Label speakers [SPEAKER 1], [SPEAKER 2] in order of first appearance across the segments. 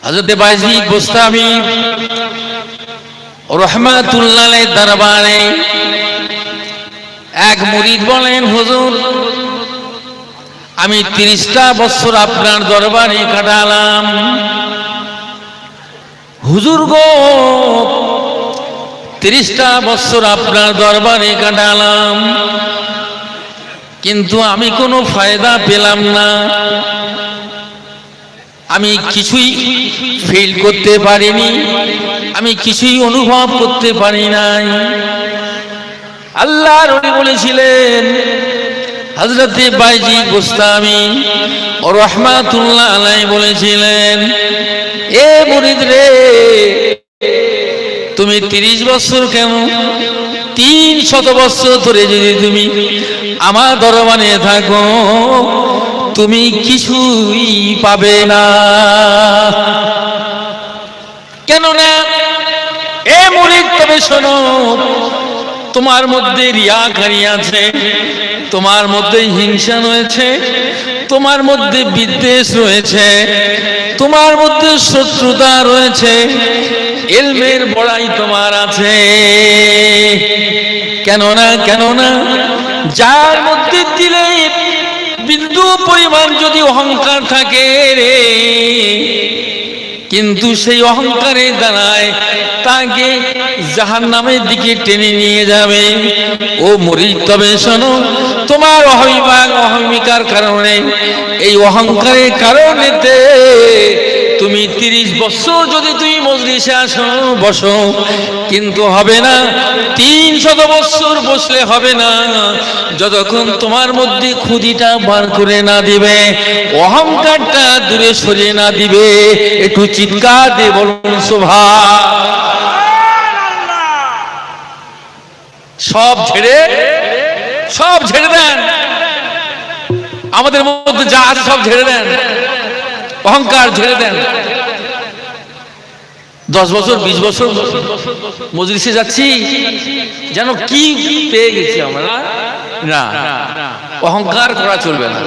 [SPEAKER 1] হযরত বায়জিদ বুস্তামি রাহমাতুল্লাহ আলাইহির দরবারে এক মুরিদ বলেন, হুজুর আমি 30টা বছর আপনার দরবারে কাটালাম। হুজুর গো 30টা বছর আপনার দরবারে কাটালাম, কিন্তু আমি কোনো ফায়দা পেলাম না। আমি কিছুই ফিল করতে পারিনি, আমি কিছুই অনুভব করতে পারি নাই। আল্লাহর ওলি বলেছিলেন, হযরত বায়জিদ বুস্তামি রাহমাতুল্লাহ আলাইহি বলেছিলেন, এ মুরিদ রে, তুমি 30 বছর কেন 300 বছর ধরে যদি তুমি আমার দরবারে থাকো, তুমি কিছুই পাবে না। কেন না? এ মুরিদ তবে শোনো, তোমার মধ্যে রিয়াকারি আছে, তোমার মধ্যে হিংসা রয়েছে, তোমার মধ্যে বিদ্বেষ রয়েছে, তোমার মধ্যে শত্রুতা রয়েছে, ইলমের বড়াই তোমার আছে। কেননা যার মধ্যে দিলে বিন্দু পরিমাণ যদি অহংকার থাকে রে, কিন্তু সেই অহংকারের দ্বারায় তাকে জাহান্নামের দিকে টেনে নিয়ে যাবে। ও মুরিদ তবে শোনো, তোমার অহমিকার কারণে, এই অহংকারের কারণেতে তুমি 30 বছর যদি তুমি মজলিসে আসো বসো, কিন্তু হবে না। 300 বছর বসলে হবে না, যতক্ষণ তোমার মধ্যে খুদিটা বার করে না দিবে, অহংকারটা দূরে সরিয়ে না দিবে। একটু চিৎকার দিয়ে বলুন সুবহানাল্লাহ। সব ঝেড়ে দেন, আমাদের মধ্যে যা আছে সব ঝেড়ে দেন, অহংকার ঝেড়ে দেন। 10 বছর 20 বছর মজলিসে যাচ্ছি, যেন কি পেয়ে গেছি আমরা। না, অহংকার করা চলবে না,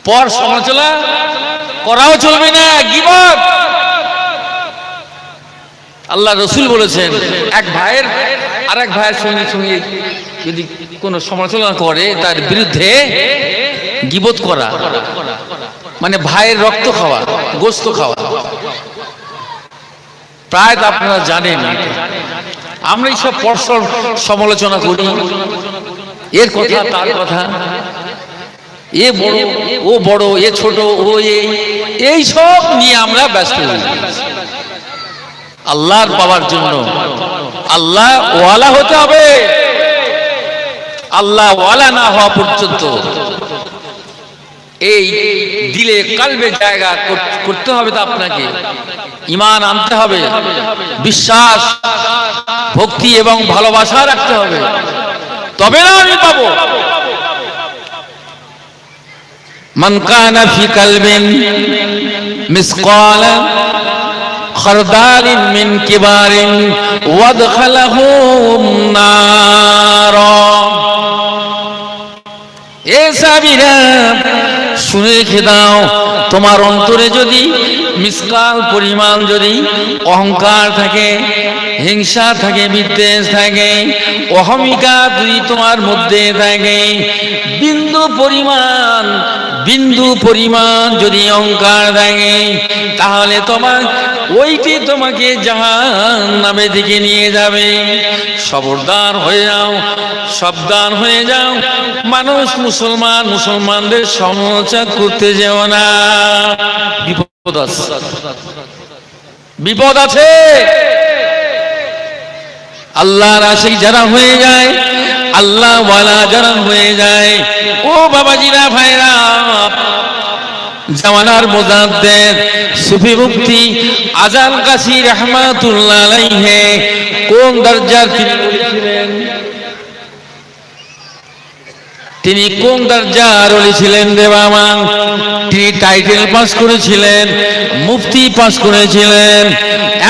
[SPEAKER 1] পর সমালোচনা করাও চলবে না, গীবত। আল্লাহ রসুল বলেছেন, এক ভাইয়ের আরেক ভাইয়ের সঙ্গে যদি কোনো সমালোচনা করে, তার বিরুদ্ধে গীবত করা মানে ভাইয়ের রক্ত খাওয়া, গোশত খাওয়া। প্রায় তো আপনারা জানেন, আমরা এইসব পরস্পর সমালোচনা করি, এর কথা তার কথা, এ বড় ও বড়, এ ছোট ও এই সব নিয়ে আমরা ব্যস্ত হই। আল্লাহর পাওয়ার জন্য আল্লাহ ওয়ালা হতে হবে। আল্লাহ ওয়ালা না হওয়া পর্যন্ত এই দিলে কালবে জায়গা করতে হবে। তা আপনাকে ঈমান আনতে হবে, বিশ্বাস ভক্তি এবং ভালোবাসা রাখতে হবে, তবে না আমি পাবো। মান কানা ফি কালবিন মিসকালা খারদালিন মিন কিবারিন ওয়াদখালাহু নার। এ সাবিরা, শুনে রেখে দাও, তোমার অন্তরে যদি মিসকাল পরিমাণ যদি অহংকার থাকে, হিংসা থাকে, বিদ্বেষ থাকে, অহমিকা যদি তোমার মধ্যে থাকে, বিন্দু পরিমাণ যদি অহংকার থাকে, তাহলে ওইটি তোমাকে জাহান্নামের দিকে নিয়ে যাবে। সাবধান হয়ে যাও। মানুষ মুসলমানদের সমালোচনা করতে যেও না, বিপদ আছে। আল্লাহর আশিক যারা হয়ে যায়, আল্লাহ ওয়ালা যারা হয়ে যায়, ও বাবাজিরা, ভাইরা, জামানার মুজাদ্দিদ সুফি মুফতি আজাল কাসি রাহমাতুল্লাহ আলাইহি কোন দরজার তিনি কোন দরজার ওলি ছিলেন রে বাবা? তিনি টাইটেল পাস করেছিলেন, মুফতি পাস করেছিলেন,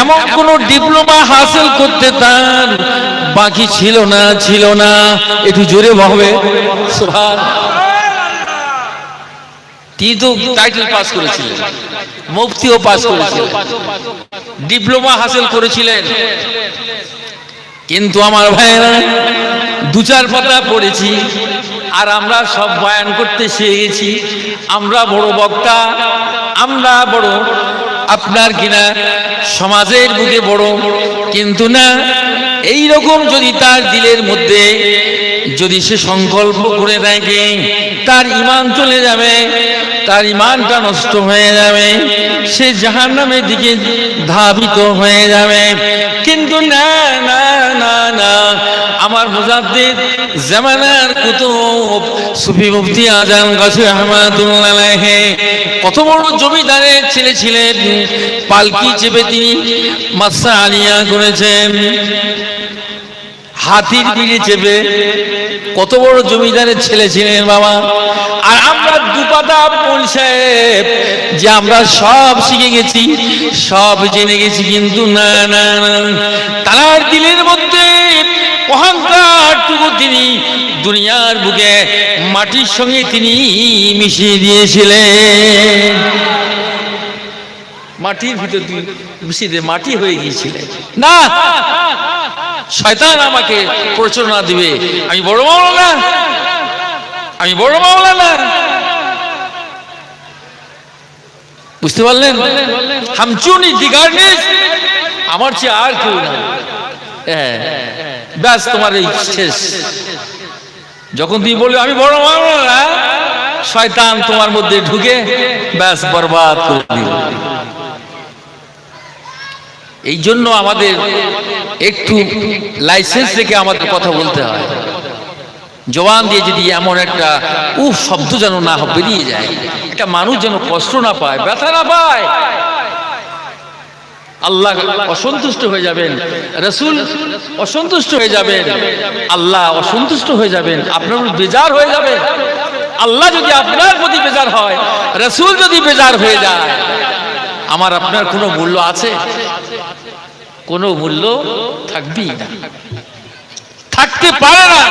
[SPEAKER 1] এমন কোন ডিপ্লোমা হাসিল করতে তার বাকি ছিল না। একটু জোরে বলবে সুবহানাল্লাহ। তিনি তো টাইটেল পাস করেছিলেন, মুফতিও পাস করেছিলেন, ডিপ্লোমা হাসিল করেছিলেন। কিন্তু আমার ভাইয়েরা দু চার পাতা পড়েছি আর আমরা সব বয়ান করতে শিখে গেছি। আমরা বড় বক্তা, আমরা বড় আপনার কিনা সমাজের বুকে বড়, কিন্তু না, এই রকম যদি তার দিলের মধ্যে যদি সে সংকল্প করে থাকে, তার ঈমান চলে যাবে, তার ঈমানটা নষ্ট হয়ে যাবে, সে জাহান্নামের দিকে ধাবিত হয়ে যাবে। কিন্তু না না না না, আমার মুজাদ্দিদ জামানার কুতুব সুফি মুফতি আজম গাছী রহমাতুল্লাহ আলাইহি কত বড় জমিদারের ছেলে ছিলেন, পালকি চেপে তিনি মাসা আলিয়া করেছেন, হাতির পিঠে চেপে কত বড় জমিদারের ছেলে ছিলেন বাবা। আর আমরা দুপাতা মৌলভী সাহেব যে আমরা সব শিখে গেছি, সব জেনে গেছি, কিন্তু না না না, তার দিলের মধ্যে অহংকারটুকু তিনি দুনিয়ার বুকে মাটির সঙ্গে তিনি মিশিয়ে দিয়েছিলেন। মাটির ভিতর মিশিয়ে দিয়ে মাটি হয়ে গিয়েছিলেন। না, শয়তান আমাকে প্রচলনা দিবে, আমি বড় মাওলানা, আমি বড় মাওলানা। বুঝতে পারলেন? হামচুনি দিগারনিস, আমার চেয়ে আর কেউ না। ব্যাস, তোমার এই শেষ। যখন তুমি বলবে আমি বড় মাওলানা, শয়তান তোমার মধ্যে ঢুকে ব্যাস বরবাদ করে দিল। এই জন্য আমাদের একটু লাইসেন্স রেখে আমাদের কথা বলতে হয়। জবান দিয়ে যদি এমন একটা শব্দ যেন না বেরিয়ে যায়, একটা মানুষ যেন কষ্ট না পায়, ব্যথা না পায়। আল্লাহ অসন্তুষ্ট হয়ে যাবেন, রাসূল অসন্তুষ্ট হয়ে যাবেন, আল্লাহ অসন্তুষ্ট হয়ে যাবেন, আপনার বেজার হয়ে যাবে। আল্লাহ যদি আপনার প্রতি বেজার হয়, রাসূল যদি বেজার হয়ে যায়, আমার আপনার কোনো মূল্য আছে? কোনো মূল্য থাকবেই না, থাকতে পারে না।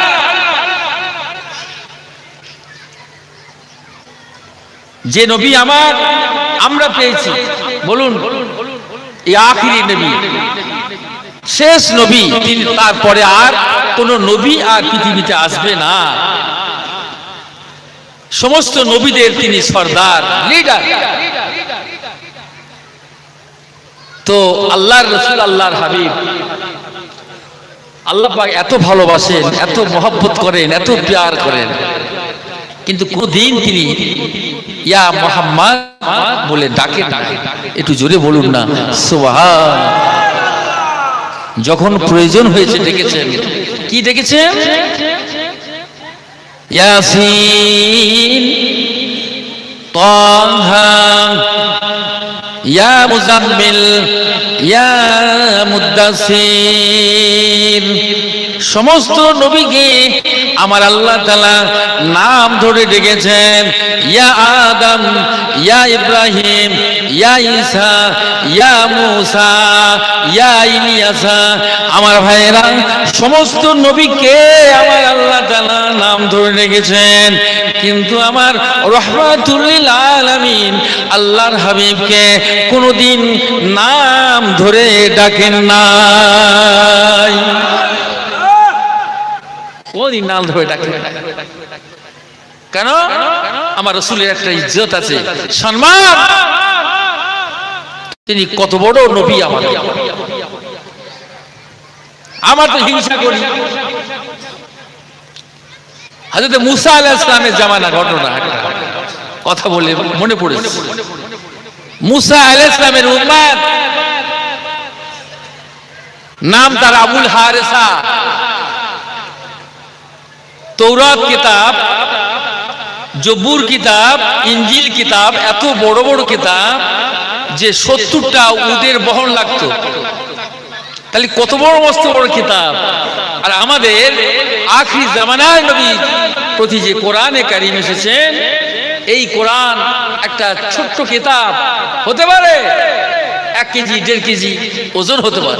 [SPEAKER 1] যে নবী আমরা পেয়েছি, বলুন, এই আখিরি নবী, শেষ নবী, তিনি, তারপরে আর কোন নবী আর পৃথিবীতে আসবে না। সমস্ত নবীদের তিনি সর্দার, লিডার। তো আল্লাহর রাসূল, আল্লাহর হাবিব, আল্লাহ পাক এত ভালোবাসেন, এত মহব্বত করেন, এত প্যার করেন, কিন্তু কোনদিন তিনি ইয়া মুহাম্মদ বলে ডাকেন না। একটু জোরে বলুন না সুবহান। যখন প্রয়োজন হয়েছে ডেকেছেন। কি ডেকেছেন? ইয়াসিন, তাহা, ইয়া মুজাম্মিল, ইয়া মুদ্দাসির। সমস্ত নবীকে আমার আল্লাহ তাআলা নাম ধরে ডেকেছেন। ইয়া আদম, ইয়া ইব্রাহিম, ইয়া ঈসা, ইয়া মূসা, ইয়া ইলিয়াসা। আমার ভাইয়েরা, সমস্ত নবীকে আমার আল্লাহ তাআলা নাম ধরে ডেকেছেন, কিন্তু আমার রাহমাতুল লিল আলামিন আল্লাহর হাবিবকে কোনদিন নাম ধরে ডাকেন নাই। কোনদিন নাম ধরে ডাকেন। কেন? আমার রাসূলের একটা ইজ্জত আছে, সম্মান। তিনি কত বড় নবী। আমার তো হিংসা করি। হযরত মুসা আলাইহিস সালামের জামানা ঘটনা একটা কথা বলে মনে পড়েছে। মুসা আলাইহিস সালামের উম্মত, নাম তার আবুল হারেসা। তৌরাত কিতাব, জবুর কিতাব, ইনজিল কিতাব, এত বড় বড় কিতাব যে 70টা উটের বহন লাগতো। তাহলে কত বড় মস্ত বড় কিতাব। আর আমাদের আখিরি জামানার নবী প্রতি যে কোরআনে কারীম এসেছেন, এই কোরআন একটা ছোট্ট কিতাব, হতে পারে 1 কেজি 1.5 কেজি ওজন হতে পারে।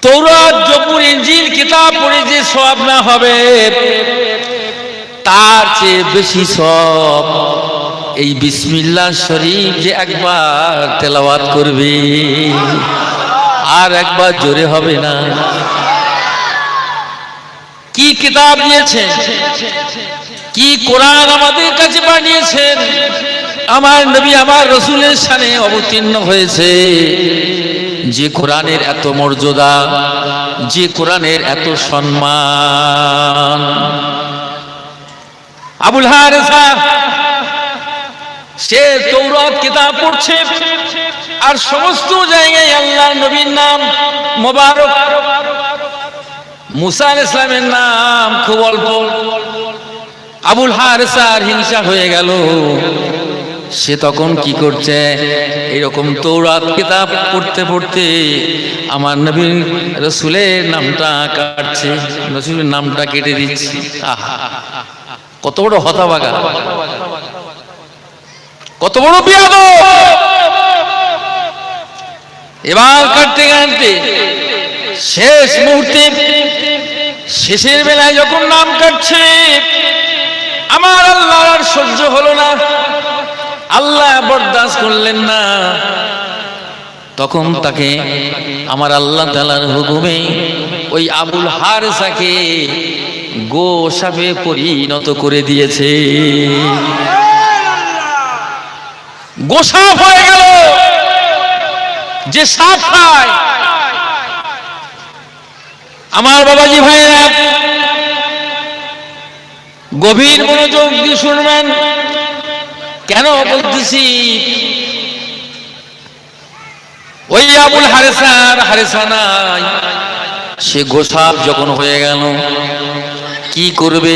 [SPEAKER 1] তৌরাত, জবুর, ইনজিল কিতাব পড়ে যে সওয়াব না হবে, তার চেয়ে বেশি সব এই বিসমিল্লাহ শরীফ যে একবার তেলাওয়াত করবে, আর একবার জোরে হবে না। কি কিতাব দিয়েছেন, কি কোরআন আমাদের কাছে পাঠিয়েছেন, আমার নবী আমার রসুলের শানে অবতীর্ণ হয়েছে। যে কোরআনের এত মর্যাদা, যে কোরআনের এত সম্মান। আবুল হারেসা সে তৌরাত কিতাব পড়ছে, আর সমস্ত জায়গায় আল্লাহর নবীর নাম মোবারক, মুসা আলাইহিস সালামের নাম খুব অল্প। আবুল হারেসার হিংসা হয়ে গেল। সে তখন কি করছে, এরকম তৌরাত কিতাব পড়তে পড়তে আমার নবী রসুলের নামটা কাটছে, রসুলের নামটা কেটে দিচ্ছে। কত বড় হতভাগা, কত বড় বিয়াদব। এবার কাটতে কাটতে শেষ মুহূর্তে, শেষের বেলায় যখন নাম কাটছে, আমার আল্লাহ আর সহ্য হলো না, আল্লাহ বরদাস্ত করলেন না। তখন তাকে আমার আল্লাহ তাআলার হুকুমে ওই আবুল হারেসাকে গোসাপে পরিণত করে দিয়েছে। গোসাপ হয়ে গেল, যে সাপ খায়। আমার বাবাজি ভাইরা, গভীর মনোযোগ দিয়ে শুনবেন। কেন বলতেছি, ওই আবুল হারেসা নাই, সে গোসাপ যখন হয়ে গেল, কি করবে?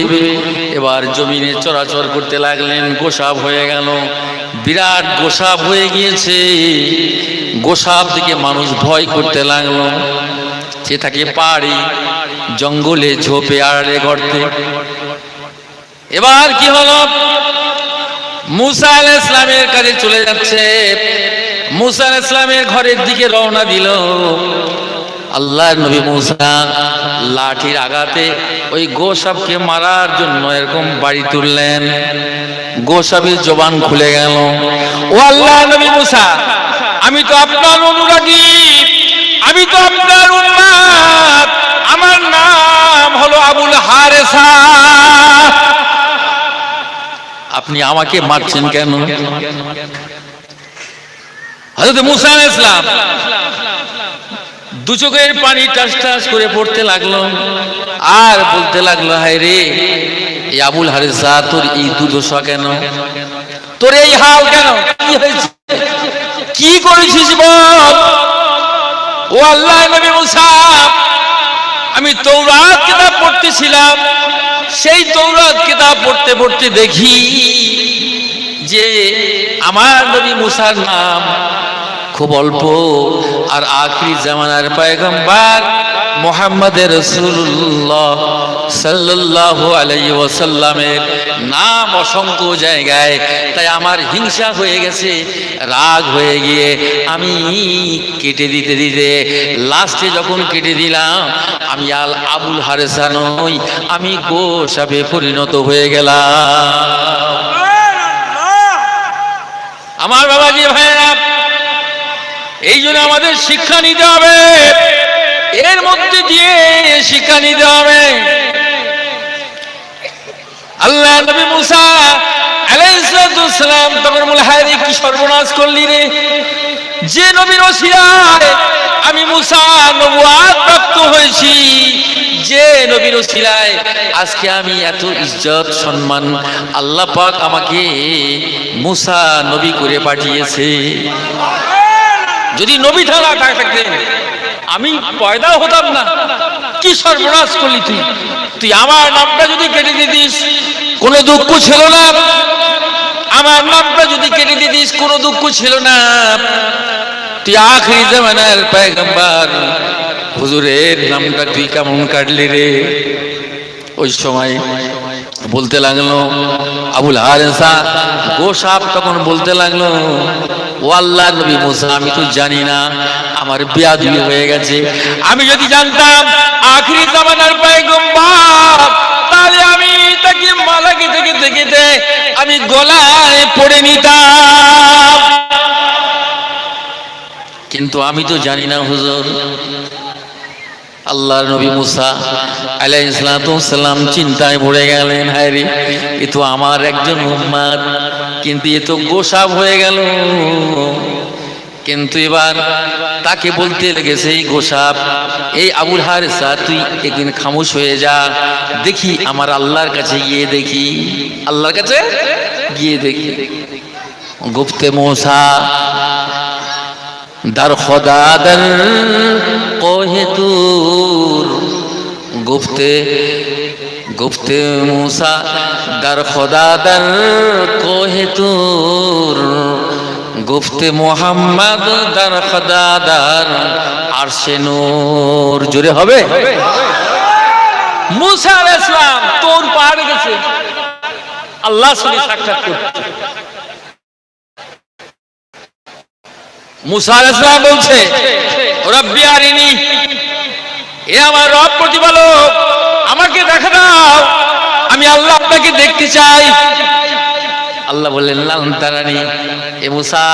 [SPEAKER 1] এবার জমিনে চরাচর করতে লাগলেন। গোসাপ হয়ে গেল, বিরাট গোসাপ হয়ে গিয়েছে। গোসাপ থেকে মানুষ ভয় করতে লাগলো। সে থাকে পাহাড়ি, জঙ্গলে, ঝোপে, আড়ালে, গর্তে। এবার কি হলো, মুসা আলাইহিস সালামের কাছে চলে যাচ্ছে। মুসা আলাইহিস সালামের ঘরের দিকে রওনা দিল। আল্লাহর নবী মুসা লাঠির আঘাতে ওই গোসাপকে মারার জন্য এরকম বাড়ি তুললেন। গোসাপের জবান খুলে গেল। ও আল্লাহর নবী মুসা, আমি তো আপনার অনুরাগী, আমি তো আপনার উম্মত, আমার নাম হলো আবুল হারেসা, আপনি আমাকে মারছেন কেন? হযরত মুসা আলাইহিস সালাম দু চোখের পানি টাস টাস করে পড়তে লাগলো, আর বলতে লাগলো, হায় রে, এই আবুল হারেসা, তোর এই দুর্দশা কেন? তোর এই হাল কেন? কি হয়েছে? কি করেছিস বল? ও আল্লাহর নবী মুসা, আমি তৌরাত কিতাব পড়তেছিলাম, সেই তৌরাত কিতাব পড়তে পড়তে দেখি যে আমার নবী মুসার নাম খুব অল্প, আর আখিরি জামানার পয়গম্বর মুহাম্মদ রাসূলুল্লাহ সাল্লাল্লাহু আলাইহি ওয়াসাল্লামের নাম অসংখ্য জায়গায়। তাই আমার হিংসা হয়ে গেছে, রাগ হয়ে গিয়ে আমি কেটে দিতে দিতে লাস্টে যখন কেটে দিলাম, আমি আবুল হারেসা নই, আমি গোসাপে পরিণত হয়ে গেলাম। আমার বাবাজি ভাইরা, এই জন্য আমাদের শিক্ষা নিতে হবে, এর মধ্যে দিয়ে শিক্ষা নিতে হবে। আল্লাহ নবী মুসা আলাইহিস সালাম তখন বলে, হায় রে, কি সর্বনাশ করলি রে, যে নবীর ওসিলায় আমি মুসা নবুয়ত প্রাপ্ত হয়েছি, যে নবীর ওসিলায় আজকে আমি এত ইজ্জত সম্মান, আল্লাহ পাক আমাকে মুসা নবী করে পাঠিয়েছে। যদি নবী থাকা থাকতেন আমি পয়দা হতাম না। কি সর্বনাশ করলি তুই, তুই আমার নামটা যদি কেটে দিতিস কোনো দুঃখ ছিল না, আমার নামটা যদি কেটে দিতিস কোনো দুঃখ ছিল না। তুই আখিরি জামানার পয়গম্বর, হুজুরের নামটা তুই কেমন কাটলি রে? ওই সময় বলতে লাগলো আবুল হারেসা, গোসাপ তখন বলতে লাগলো, ও আল্লাহর নবী মুসা, আমি তো জানি না, আমার বেয়াদবি হয়ে গেছে। আমি যদি জানতাম আখিরি জামানার পয়গম্বর, নাহলে আমি তাকে মালা গেঁথে গেঁথে গেঁথে আমি গলায় পড়ে নিতাম। কিন্তু আমি তো জানি না হুজুর। আল্লাহর নবী মুসা আলাইহিস সালাম চিন্তায় পড়ে গেলেন, হায় রে, এ তো আমার একজন উম্মত, কিন্তু এ তো গোসাব হয়ে গেল। কিন্তু এবার তাকে বলতে লেগেছে, এই গোসাব, এই আবুল হারিসা, তুই একদিন খামোশ হয়ে যা, দেখি আমার আল্লাহর কাছে গিয়ে দেখি, আল্লাহর কাছে গিয়ে দেখি। গুপ্তে মুসা در خدا در کوہ طور گفتے موسیٰ در خدا در کوہ طور گفتے محمد در خدا در عرش نور। জোরে হবে? মুসা আলাইহিস সালাম তোর পাহাড়ে গেছে আল্লাহর সঙ্গে সাক্ষাৎ করতে। মুসা আলাইহিস সালাম বলছে, রব্বি আরিনি, এ আমার রব প্রতিপালক, আমাকে দেখা দাও, আমি আল্লাহ আপনাকে দেখতে চাই। আল্লাহ বললেন, লান তারানি, এ মুসা,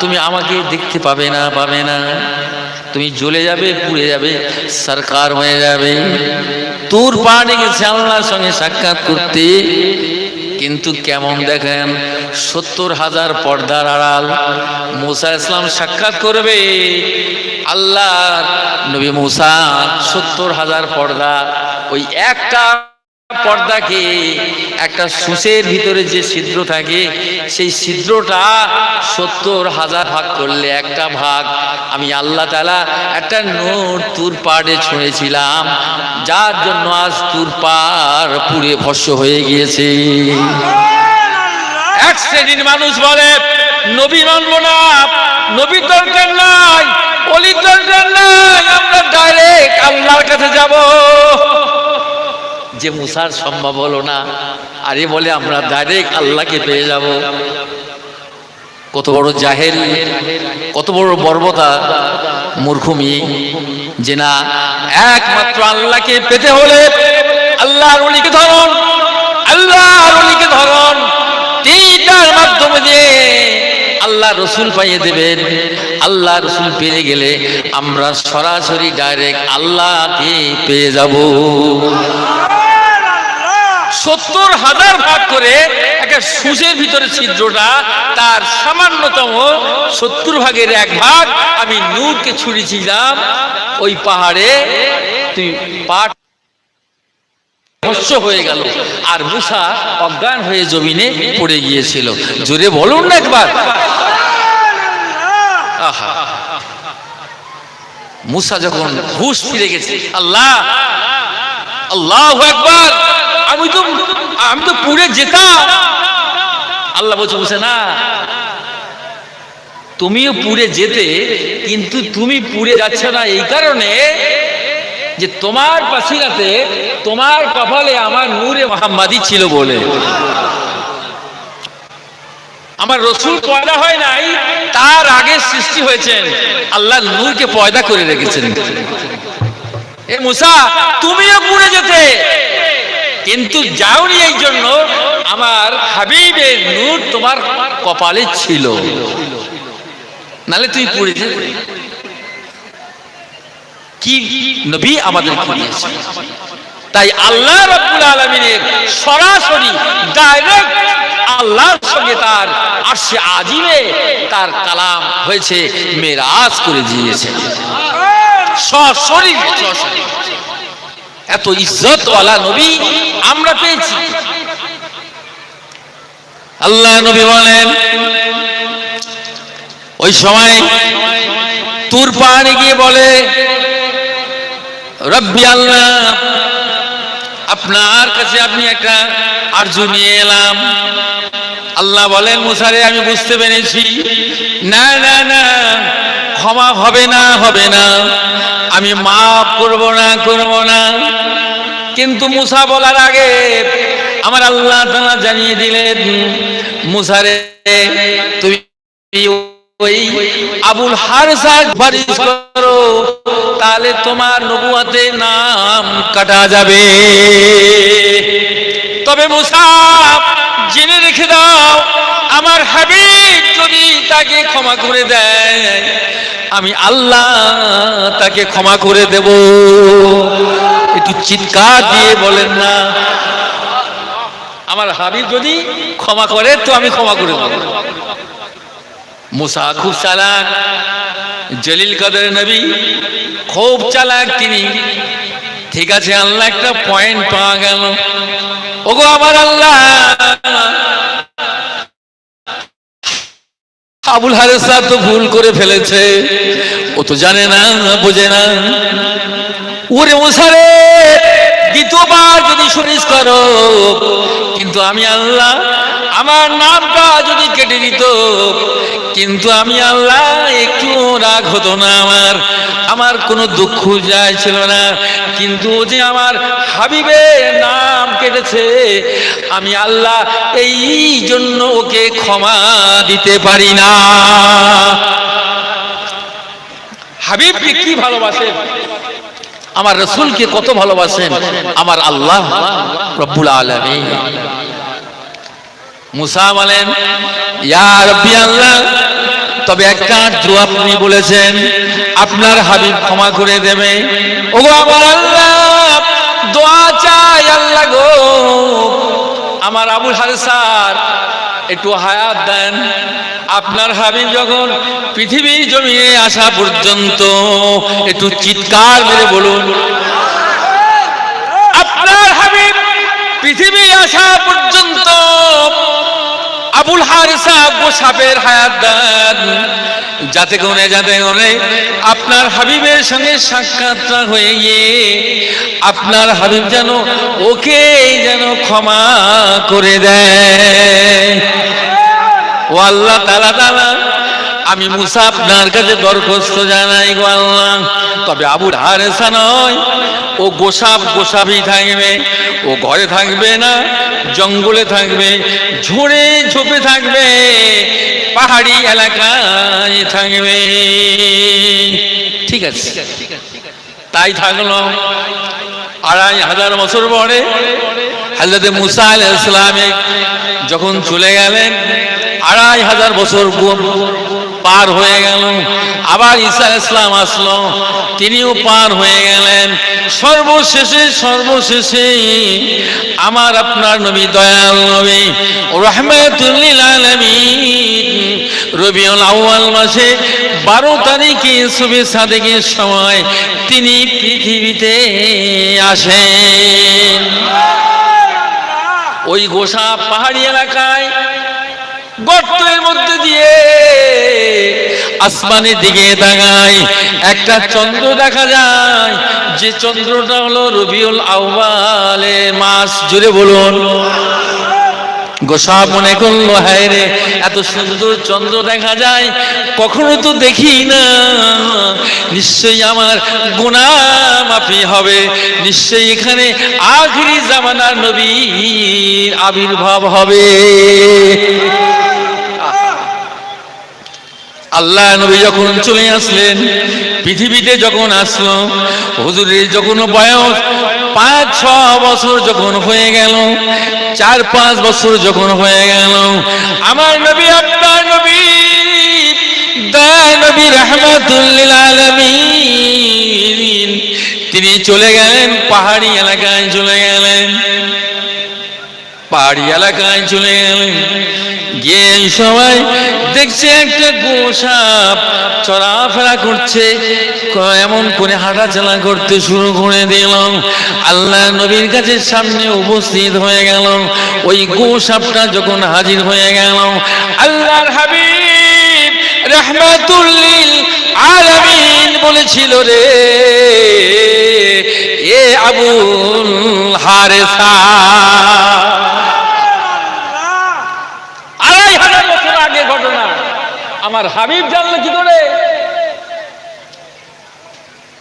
[SPEAKER 1] তুমি আমাকে দেখতে পাবে না, পাবে না, তুমি জ্বলে যাবে, পুড়ে যাবে, সরকার হয়ে যাবে। তুর পাহাড়ে গেছে আল্লাহর সঙ্গে সাক্ষাৎ করতে, কিন্তু কেমন দেখেন, 70,000 পর্দার আড়াল মুসা ইসলাম সাক্ষাৎ করবে। আল্লাহর নবী মুসা 70,000 পর্দা, ওই একটা পর্দাকে একটা সূচের ভিতরে যে ছিদ্র থাকে, সেই ছিদ্রটা 70,000 ভাগ করলে একটা ভাগ আমি আল্লাহ তাআলা একটা নূর তুর পাহাড়ে ছুঁড়েছিলাম, যার জন্য আজ তুর পাহাড় পুড়ে ভস্ম হয়ে গিয়েছে। এক শ্রেণীর মানুষ বলে, নবী মানব না, নবী দরকার নাই, ওলি দরকার নাই, আমরা ডাইরেক্ট আল্লাহর কাছে যাব। যে মুসার সম্ভব হলো না, আরে বলে আমরা ডাইরেক্ট আল্লাহকে পেয়ে যাব। কত বড় জাহেল, কত বড় বর্বরতা, মূর্খমি, যে না, একমাত্র আল্লাহকে পেতে হলে আল্লাহর ওলিকে ধরুন, আল্লাহর ওলিকে ধরুন, তিনটার মাধ্যমে দিয়ে আল্লাহ রসুল পাইয়ে দেবেন। আল্লাহ রসুল পেয়ে গেলে আমরা সরাসরি ডাইরেক্ট আল্লাহকে পেয়ে যাব। 70,000 ভাগ করে একটা সূচের ভিতরে ছিদ্রটা, তার সামান্যতম 70 ভাগের 1 ভাগ আমি নূরকে ছুঁড়েছিলাম ওই পাহাড়ে, তুই পাট ভস্ম হয়ে গেল, আর মুসা অজ্ঞান হয়ে জমিনে পড়ে গিয়েছিল। জোরে বলুন না একবার। আহা, মুসা যখন হুঁশ ফিরে গেছে, আল্লাহ, আল্লাহু আকবার, আমি তো পুড়ে যেতাম। আল্লাহ বলছে, মুসা না, তুমিও পুড়ে যেতে, কিন্তু তুমি পুড়ে যাচ্ছ না এই কারণে যে তোমার পাসিনাতে, তোমার কপালে আমার নূরে মুহাম্মাদি ছিল বলে। আমার রসুল পয়দা হয় নাই, তার আগে সৃষ্টি হয়েছেন, আল্লাহ নূরকে পয়দা করে রেখেছেন। এ মুসা, তুমিও পুড়ে যেতে, কিন্তু যাওনি এই জন্য আমার হাবিবের নূর তোমার কপালে ছিল, নালে তুই পুড়ে যেতে। কি নবী আমাদের দিয়েছে। তাই আল্লাহ রাব্বুল আলামিনের সরাসরি ডাইরেক্ট আল্লাহর সঙ্গে তার আরশে আজিমে তার কালাম হয়েছে, মেরাজ করে দিয়েছে সরাসরি। এত ইজ্জতওয়ালা নবী আমরা পেয়েছি। আল্লাহ নবী বলেন, ওই সময় তুর পাহাড়ে গিয়ে বলে, রব্বি আল্লাহ, আপনার কাছে আপনি একটা আরজু নিয়ে এলাম। আল্লাহ বলেন, মুসারে, আমি বুঝতে পেরেছি, না না না, ক্ষমা হবে না, হবে না, আমি মাফ করব না, করব না। কিন্তু মুসা বলার আগে আমার আল্লাহ তাআলা জানিয়ে দিলেন, মুসারে, তুমি ওই আবুল হারিসা বারিশ করো, তাহলে তোমার নবুয়তে নাম কাটা যাবে। তবে মুসা জেনে রেখে দাও, আমার হাবিব যদি তাকে ক্ষমা করে দেয়, আমি আল্লাহ তাকে ক্ষমা করে দেব। একটু চিৎকার দিয়ে বলেন না, আমার হাবিব যদি ক্ষমা করে তো আমি ক্ষমা করে দেব। মুসা খুব চালাক, জলিল কদরের নবী, খুব চালাক তিনি। ঠিক আছে, আল্লাহ একটা পয়েন্ট পাওয়া গেল। ওগো আমার আল্লাহ, আবুল হারেসা তো ভুল করে ফেলেছে, ও তো জানে না, বোঝে না। ওরে মুসা রে, দ্বিতীয়বার যদি সুনিস করো, কিন্তু আমি আল্লাহ আমার নামটা যদি কেটে দিত, কিন্তু আমি আল্লাহ একটু রাগ হতো না, আমার কোনো দুঃখ যায় ছিল না। কিন্তু ও যে আমার হাবিবের নাম কেটেছে, আমি আল্লাহ এই জন্য ওকে ক্ষমা দিতে পারি না। হাবিবকে কি ভালোবাসেন, আমার রাসূলকে কত ভালোবাসেন আমার আল্লাহ রব্বুল আলামিন। মুসা বলেন, ইয়া রাব্বি আল্লাহ, তবে একটা দোয়া আপনি বলেছেন আপনার হাবিব ক্ষমা করে দেবে। ওগো আমার আল্লাহ, দোয়া চাই আল্লাহ গো, আমার আবুল হারেসার একটু হায়াত দেন। আপনার হাবিব যখন পৃথিবীর জমিনে আসা পর্যন্ত, একটু চিৎকার মেরে বলুন, আপনার হাবিব পৃথিবী আসা পর্যন্ত আবুল হারেসা গোসাপের হায়াত দেন, যাতে করে আপনার হাবিবের সঙ্গে সাক্ষাৎটা হয়ে গিয়ে আপনার হাবিব যেন ওকে যেন ক্ষমা করে দেয়। ও আল্লাহ তাআলা, আমি মুসা আপনার কাছে দরখাস্ত জানাই গো আল্লাহ, তবে আবুল হারেসা নয়, ও গোসাবই থাকবে, ও ঘরে থাকবে না, জঙ্গলে থাকবে, ঝোড়ে ঝোপে থাকবে, পাহাড়ি এলাকায় থাকবে। ঠিক আছে, তাই থাকলো। 2500 বছর পরে হযরত মুসা আলাইহিস সালাম যখন চলে গেলেন, 2500 বছর পার হয়ে গেল, আবার ঈসা আলাইহিস সালাম আসলো, তিনিও পার হয়ে গেলেন। সর্বশেষে আমার আপনার নবী, দয়াল নবী রাহমাতুল লিল আলামিন, রবিউল আউয়াল মাসে 12 তারিখে সুবহে সাদেকের সময় তিনি পৃথিবীতে আসেন। ওই গোসা পাহাড়ি এলাকায় গর্তের মধ্যে দিয়ে আসমানের দিকে তাকায়, একটা চন্দ্র দেখা যায়, যে চন্দ্রটা হলো রবিউল আউয়ালের মাস। জুড়ে বলুন। গোসা মনে করলো, হায় রে, এত সুন্দর চন্দ্র দেখা যায়, কখনো তো দেখি না, নিশ্চয়ই আমার গুনাহ মাফি হবে, নিশ্চয়ই এখানে আখিরি জামানার নবীর আবির্ভাব হবে। আল্লাহ নবী যখন চলে আসলেন, পৃথিবীতে যখন আসলো, হুজুরের যখন বয়স 5-6 বছর যখন হয়ে গেল, 4-5 বছর যখন হয়ে গেল, আমার নবী, আপনার নবী, দয়ার নবী রাহমাতুল লিল আলামিন, তিনি চলে গেলেন পাহাড়ি এলাকায়, চলে গেলেন পাহাড়ি এলাকায় চলে গেলেন। গিয়ে সবাই দেখছে একটা গোসাপ চলাফেরা করছে, এমন করে হাঁটাচলা করতে শুরু করে দিল। আল্লাহ নবীর কাছে সামনে উপস্থিত হয়ে গেল। ওই গোসাপটা যখন হাজির হয়ে গেল, আল্লাহর হাবিব রাহমাতুল লিল আলামিন বলেছিল, রে এ আবুল হারেসা, 2500 বছর আগে ঘটনা, আমার হাবিব জানলো কি করে?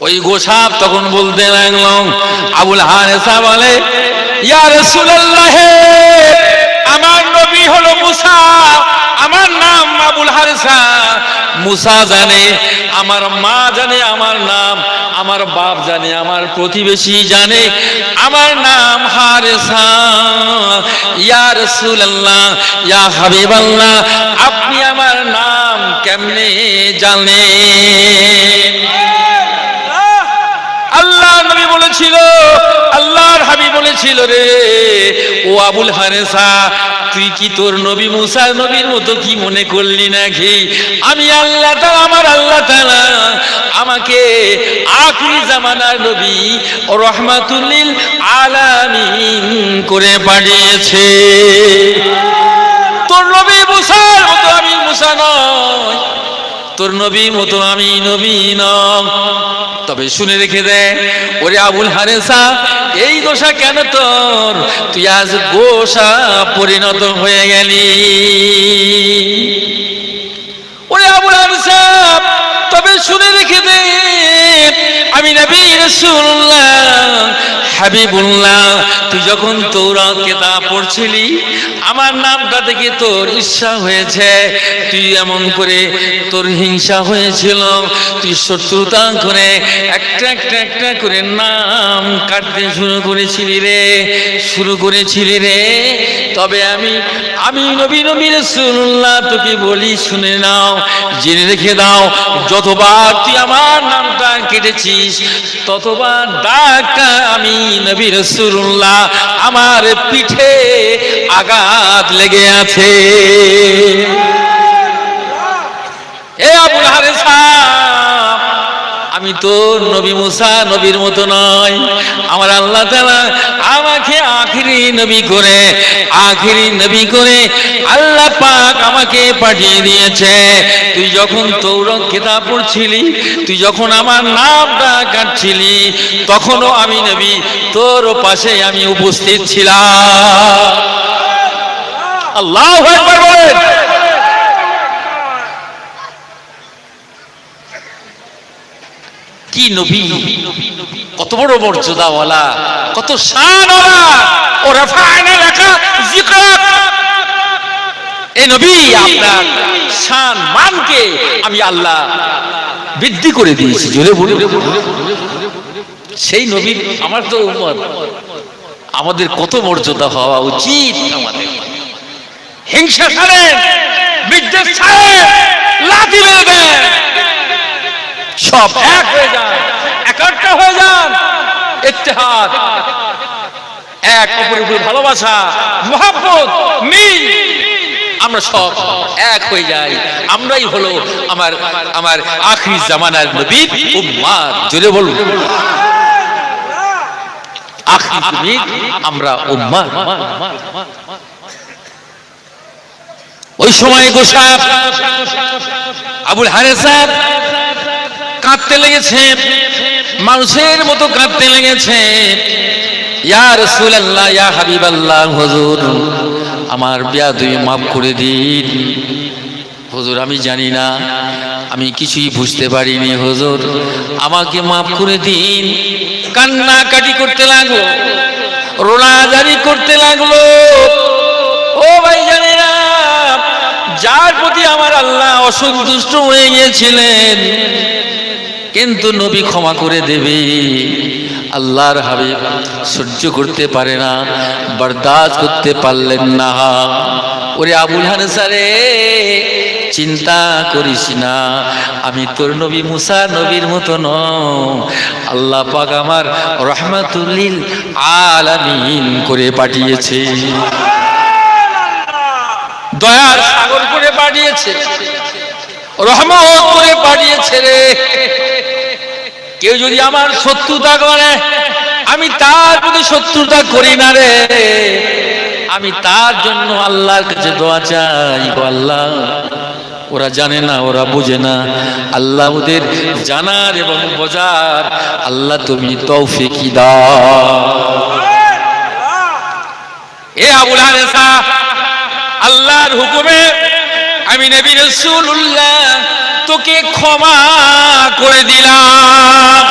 [SPEAKER 1] ওই গোসাপ তখন বলতে লাগলো, আবুল হারেসা বলে, ইয়া রাসূলুল্লাহ, আমার নবী হলো মুসা, আমার নাম আবুল হারেসা। মুসা জানে, আমার মা জানে আমার নাম, আমার বাপ জানে, আমার প্রতিবেশী জানে আমার নাম হারেসা। ইয়া রাসূলুল্লাহ, ইয়া হাবিবাল্লাহ, আপনি আমার নাম কেমনে জানেন? আল্লাহ নবী বলেছিল, আল্লাহর হাবিব বলেছিল, রে ও আবুল হারেসা, তুই কি তোর নবী মুসা নবীর মতো কি মনে করলি নাকি? আমি আল্লাহ তাআলা, আমার আল্লাহ তাআলা আমাকে আখিরি জামানার নবী ও রাহমাতুল লিল আলামিন করে পাঠিয়েছে। তোর নবী মুসার মতো আমি মুসা নয়, তোর নবী মতো আমি নবী নয়। তবে শুনে রেখে দে ওরে আবুল হারেসা, এই দশা কেন তোর? তুই আজ গোসা পরিণত হয়ে গেলি। ওরে আবুল হারেসা, তবে শুনে রেখে দে, আমি নবী রাসূলুল্লাহ হাবিবুল্লাহ, তুই যখন তাওরাত কিতাব পড়ছিলি, আমার নামটা দেখে তোর ঈর্ষা হয়েছে, তুই এমন করে তোর হিংসা হয়েছিল, তুই শত্রুতা করে একটা একটা একটা করে নাম কাটতে শুরু করেছিলি রে। তবে আমি নবী রাসূলুল্লাহ তোকে বলি, শুনে নাও, জেনে রেখে দাও, যতবার তুই আমার নামটা কেটেছিস, ততবার ডাকটা আমি নবী রাসূলুল্লাহ আমার পিঠে আঘাত লেগে আছে। এ আবুল হারেসা, আমি তো নবী মুসা নবীর মতো নয়, আমার আল্লাহ তাআলা আমাকে আখিরি নবী করে আল্লাহ পাক আমাকে পাঠিয়ে দিয়েছে। তুই যখন তাওরাত কিতাব পড়ছিলি, তুই যখন আমার নামটা কাটছিলি, তখনও আমি নবী তোর পাশে আমি উপস্থিত ছিলাম। আল্লাহু আকবার বলেন। কি নবী, কত বড় মর্যাদাওয়ালা, কত শানওয়ালা। ও রাফা'না লাকা যিকরাক, এই নবী আপনার শান মানকে আমি আল্লাহ বৃদ্ধি করে দিয়েছি। জোরে বলে, সেই নবী আমার তো উম্মত, আমাদের কত মর্যাদা হওয়া উচিত। আমাদের হিংসা ছাড়েন, বিদ্বেষ ছাড়েন, লাথি মেরে দেন, সব এক হয়ে যান, একাত্ম হয়ে যান, ইত্তেহাদ, এক অপরের উপর ভালোবাসা, মহব্বত, মিল, আমরা সব এক হয়ে যাই। আমরাই হলো আমার আখিরি জামানার নবীর উম্মত। জোরে বলুন, আখিরি নবীর আমরা উম্মত। ওই সময় গোসা আবুল হারেসা কাঁদতে লেগেছে, মানুষের মতো কাঁদতে লেগেছে। ইয়া রাসূলুল্লাহ, ইয়া হাবিবাল্লাহ, হুজুর আমার বেয়াদবি মাফ করে দিন। হুজুর আমি জানি না, আমি কিছুই বুঝতে পারিনি, হুজুর আমাকে মাফ করে দিন। কান্নাকাটি করতে লাগলো, রোনাজারি করতে লাগলো। ও ভাই, জানি না যার প্রতি আমার আল্লাহ অসন্তুষ্ট হয়ে গিয়েছিলেন, কিন্তু নবী ক্ষমা করে দেবে। আল্লাহর হাবিব সহ্য করতে পারে না, বরদাস্ত করতে পারলেন না। ওরে আবুল হারেসা রে, চিন্তা করিস না, আমি তোর নবী মুসা নবীর মতো নয়, আল্লাহ পাক আমার রাহমাতুল লিল আলামিন করে পাঠিয়েছে, দয়ার সাগর করে পাঠিয়েছে, রহমত করে পাঠিয়েছে রে। কেউ যদি আমার শত্রুতা করে, আমি তার প্রতি শত্রুতা করি না রে, আমি তার জন্য আল্লাহর কাছে দোয়া চাই। আল্লাহ, ওরা জানে না, ওরা বুঝে না, আল্লাহ ওদের জানার এবং বোঝার আল্লাহ তুমি তৌফিক দাও। এ আবুল হারেসা, আল্লাহর হুকুমে আমি নবী রাসূলুল্লাহ তোকে ক্ষমা করে দিলাম।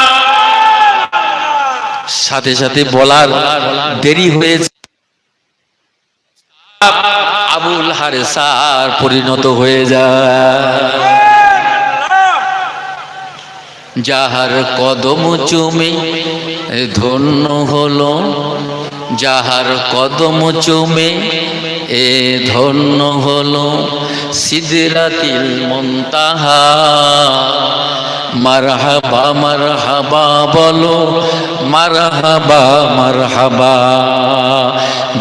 [SPEAKER 1] সাথে সাথে বলার দেরি হয়েছে, আবুল হারেসার পরিণত হয়ে যায়। যাহার কদম চুমে ধন্য হলো, যাহার কদম চুমে এ ধন্য হলো, সিদরাতিল মুনতাহা। মারহাবা মারহাবা বলো, মারহাবা মারহাবা।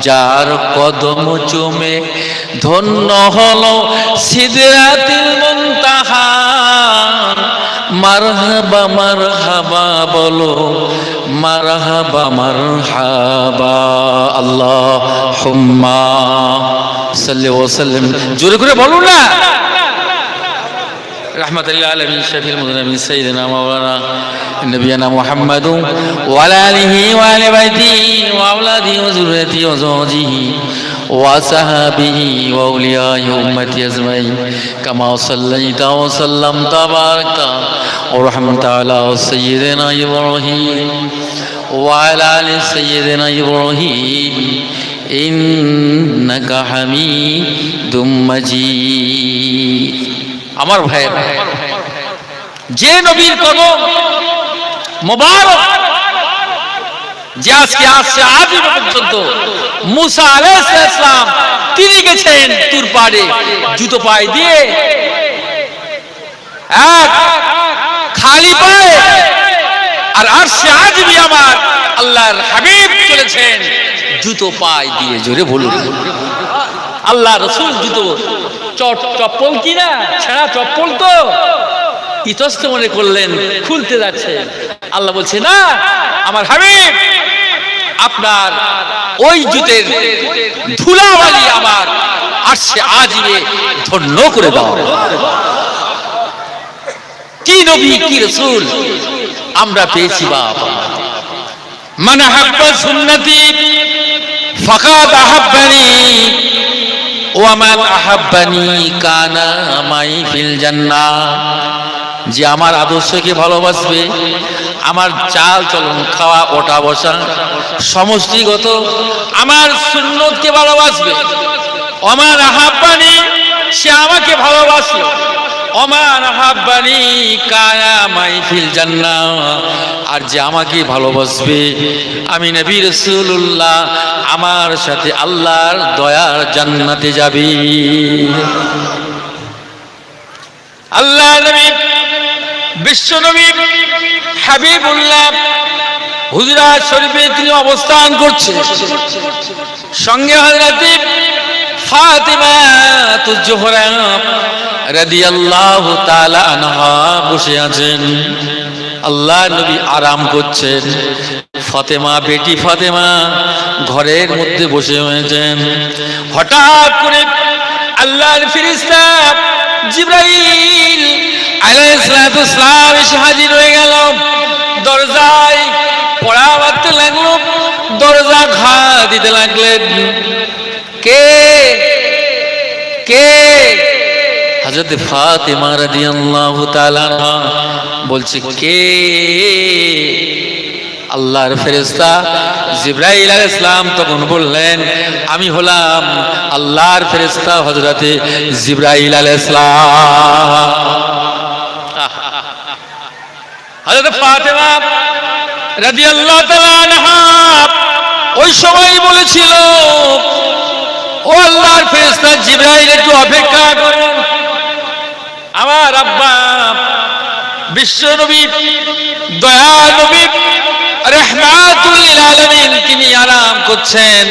[SPEAKER 1] যার কদম চুমে ধন্য হলো সিদরাতিল মুনতাহা, মারহাবা মারহাবা বলো, মারহাবা মারহাবা। আল্লাহুম্মা সাল্লি ওয়া সাল্লিম। জোরে করে বলুন না। রাহমাতুল আলামিন শাফিউল মুযনিবিন সাইয়্যিদিনা মাওলানা নবিয়ানা মুহাম্মাদু ওয়া আলা আলিহি ওয়া আলি বাইতিহি ওয়া আওলাদিহি ওয়া যুররিয়াতিহি ওয়া যাওজিহি ওয়া সাহাবিহি ওয়া আউলিয়াই উম্মতি আজমাইন কামা সাল্লাইতা ওয়া সাল্লামতা বারাকতা ওয়া রাহমাতা আলা সাইয়্যিদিনা ইব্রাহিম ওয়া আলা আলি সাইয়্যিদিনা ইব্রাহিম ইন্নাকা হামিদুম মাজিদ। আমার ভাই, যে নবীর কদম মোবারক যে আজকে আসছে আজ পর্যন্ত, মুসা আলাইহিস সালাম তিনি গেছেন তুর পাড়ে জুতো পায়ে দিয়ে, এক খালি পায়ে, আর আরশে আজিমে আমার আল্লাহর হাবিব চলেছেন জুতো পায়ে দিয়ে। জোরে বলুন। আল্লাহ রাসূল জুতো চপ্পল কিনা ছেঁড়া চপ্পল তো ইতস্ত মনে করলেন, খুলতে যাচ্ছে। আল্লাহ বলছে না, আমার হাবিব আপনার ওই জুতের ধুলাবালি আমার আরশে আজিমে ধন্য করে দাও। কি নবী, কি রাসূল আমরা পেয়েছি বাবা। মান আহাব্বা সুন্নতি ফাকাদ আহাব্বানি ওয়া মান আহাব্বানি কানা মাই ফিল জান্নাহ। যে আমার আদর্শকে ভালোবাসবে, আমার চাল চলন খাওয়া ওঠা বসা সমষ্টিগত আমার সুন্নতকে ভালোবাসবে, ওমান আহাব্বানি সে আমাকে ভালোবাসবে, ওমান আহাব্বানি কানা মাই ফিল জান্নাহ। আর যে আমাকে ভালোবাসবে, আমি নবী রাসূলুল্লাহ আমার সাথে আল্লাহর দয়ার জান্নাতে যাবে। আল্লাহ নবী বিশ্ব নবী হাবিবুল্লাহ হুজরাত শরীফে তিনি অবস্থান করছেন, সঙ্গে হযরত ফাতিমা তুজ-জোহরা রাদিয়াল্লাহু তাআলা আনহা বসে আছেন। আল্লাহ নবী আরাম করছেন, ফাতেমা বেটি ফাতেমা ঘরের মধ্যে বসে হয়েছেন। হঠাৎ করে আল্লাহর ফেরেশতা জিবরাইল আলাইহিস সালাম এসে হাজির হয়ে গেল। দরজায় কড়া বাজতে লাগলো, দরজা ঘা দিতে লাগলেন। কে কে? হযরত ফাতেমা রাদিয়াল্লাহু তাআলা বলছে, কে? আল্লাহর ফেরেশতা জিবরাইল আলাইহিস সালাম তখন বললেন, আমি হলাম আল্লাহর ফেরেশতা হযরত জিবরাইল আলাইহিস সালাম। হযরত ফাতেমা রাদিয়াল্লাহু তাআলা আনহা ওই সময় বলেছিল, ও আল্লাহর ফেরেশতা জিবরাইল একটু অপেক্ষা করুন, আমার আব্বা বিশ্ব নবী দয়া নবী রাহমাতুল লিল আলামিন তিনি আরাম করছেন,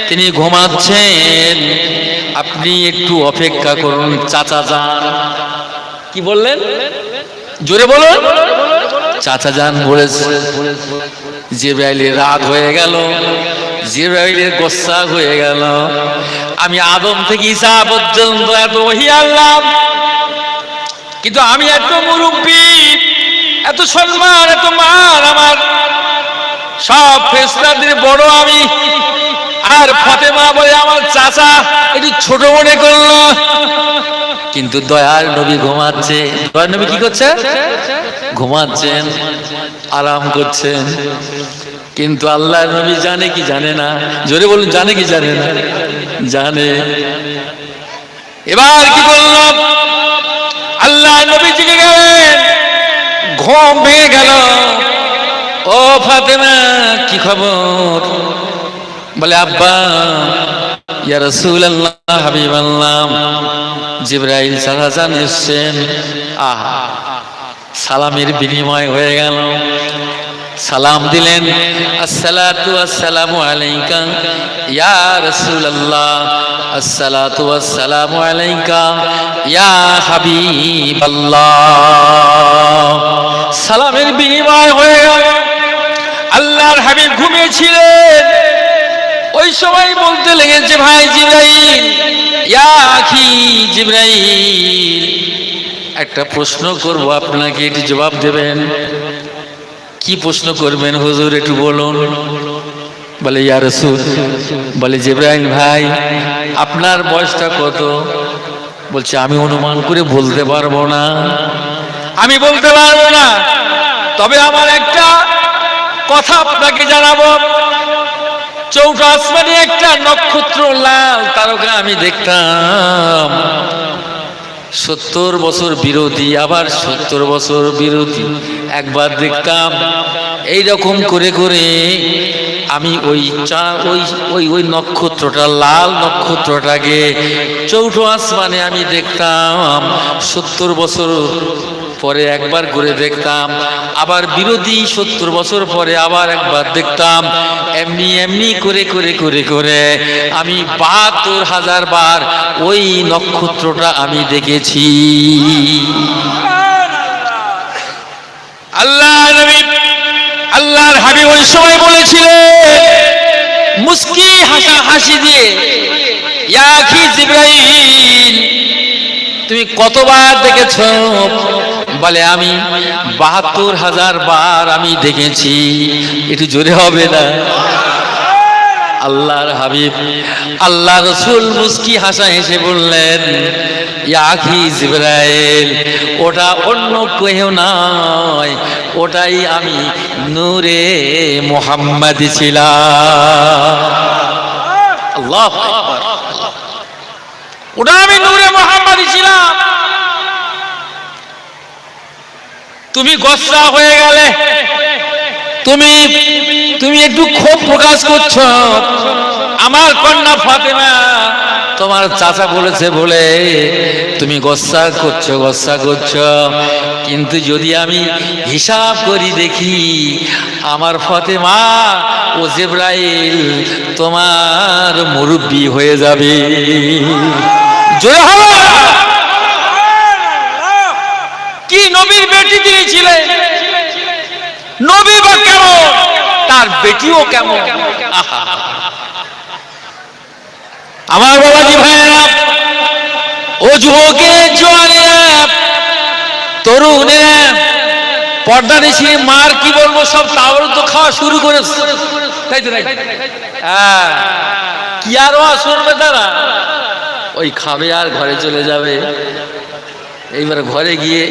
[SPEAKER 1] তিনি ঘুমাচ্ছেন, আপনি একটু অপেক্ষা করুন চাচা যান। কি বললেন? জোরে বলুন। চাচা যান বলেছে। জিবরাইলের রাগ হয়ে গেল, জিবরাইলের গোসা হয়ে গেল। আমি আদম থেকে ঈসা পর্যন্ত এত ওহী আনলাম, কিন্তু আমি এত মুরব্বী, এত সম্মান, এত মান আমার, সব ফেরেশতাদের বড় আমি, আর ফাতেমা বলে আমার চাচা একটু ছোট মনে করলো। কিন্তু দয়ার নবী ঘুমাচ্ছে। দয়ার নবী কি করছে? ঘুমাচ্ছেন, আরাম করছেন। কিন্তু আল্লাহর নবী জানে কি জানে না? জোরে বলুন, জানে কি জানে না? জানে। এবার কি বললাম? আল্লাহ নবী জেগে গেলেন, ঘুম ভেঙে গেল। ও ফাতেমা, কি খবর? বলে আব্বা, ইয়া রাসূলুল্লাহ, হাবিবাল্লাহ, জিবরাইল সালাজান এসেছেন। আহা, সালামের বিনিময় হয়ে গেল। সালাম দিলেন, আসসালাতু আসসালামু আলাইকা ইয়া রাসূলুল্লাহ, আসসালাতু আসসালামু আলাইকা ইয়া হাবিবাল্লাহ। সালামের বিনিময় হয়ে গেল। আল্লাহর হাবিব ঘুমিয়েছিলেন। ওই সময় বলতে লেগেছে, ভাই জিবরাইল, ইয়া আখি জিবরাইল, একটা প্রশ্ন করব, আপনাকে একটু জবাব দেবেন। কি প্রশ্ন করবেন হুজুর, একটু বলুন। বলে ইয়া রাসূল, বলে জিবরাইল ভাই, আপনার বয়সটা কত? বলছে আমি অনুমান করে বলতে পারবো না, আমি বলতে পারবো না, তবে আমার একটা কথা আপনাকে জানাবো। চৌঠা আসমানে একটা নক্ষত্র, লাল তারকা আমি দেখতাম। 70 বছর বিরোধী, আবার 70 বছর বিরোধী, একবার দেখতাম। এইরকম করে করে আমি ওই নক্ষত্রটা, লাল নক্ষত্রটাকে চৌঠো আসমানে আমি দেখতাম। 70 বছর পরে একবার করে দেখতাম, আবার বিরোধী 70 বছর পরে আবার একবার দেখতাম। এমনি এমনি করে করে করে করে আমি 72,000 বার ওই নক্ষত্রটা আমি দেখেছি। আল্লাহর হাবিব ওই সময় বলেছিলেন মুস্কি হাসি দিয়ে, ইয়া আখি জিবরাইল, তুমি কতবার দেখেছ? বলে আমি 72,000 বার আমি দেখেছি। একটু জোরে হবে না? আল্লাহর হাবিব, আল্লাহ রসুল মুস্কি হাসা হেসে বললেন, ইয়া আখি জিবরাইল, ওটা অন্য কেউ নয়, ওটাই আমি নূরে মুহাম্মদ ছিলাম। আল্লাহু আকবার, ওটা আমি নূরে মুহাম্মদ ছিলাম। তুমি গোসা হয়ে গেলে, তুমি একটু ক্ষোভ প্রকাশ করছো। আমার কন্যা ফাতেমা, তোমার চাচা বলেছে বলে তুমি গোসা করছো। কিন্তু যদি আমি হিসাব করি দেখি, আমার ফাতেমা ও জিবরাইল তোমার মুরব্বি হয়ে যাবে। জয় হোক। কি নবীর বেটি তিনি ছিলেন, নবী বা কেমন, তার বেটিও কেমন। আমার বাবাজি ভাইয়েরা, ও যুবকের জোয়ানেরা, তরুণেরা, পর্দা নিশি মার কি বলবো, সব তাওয়ার তো খাওয়া শুরু করেছে, তাই তো? হ্যাঁ, কি আর শুনবে তারা? ওই খাবে আর ঘরে চলে যাবে। এইবার ঘরে গিয়ে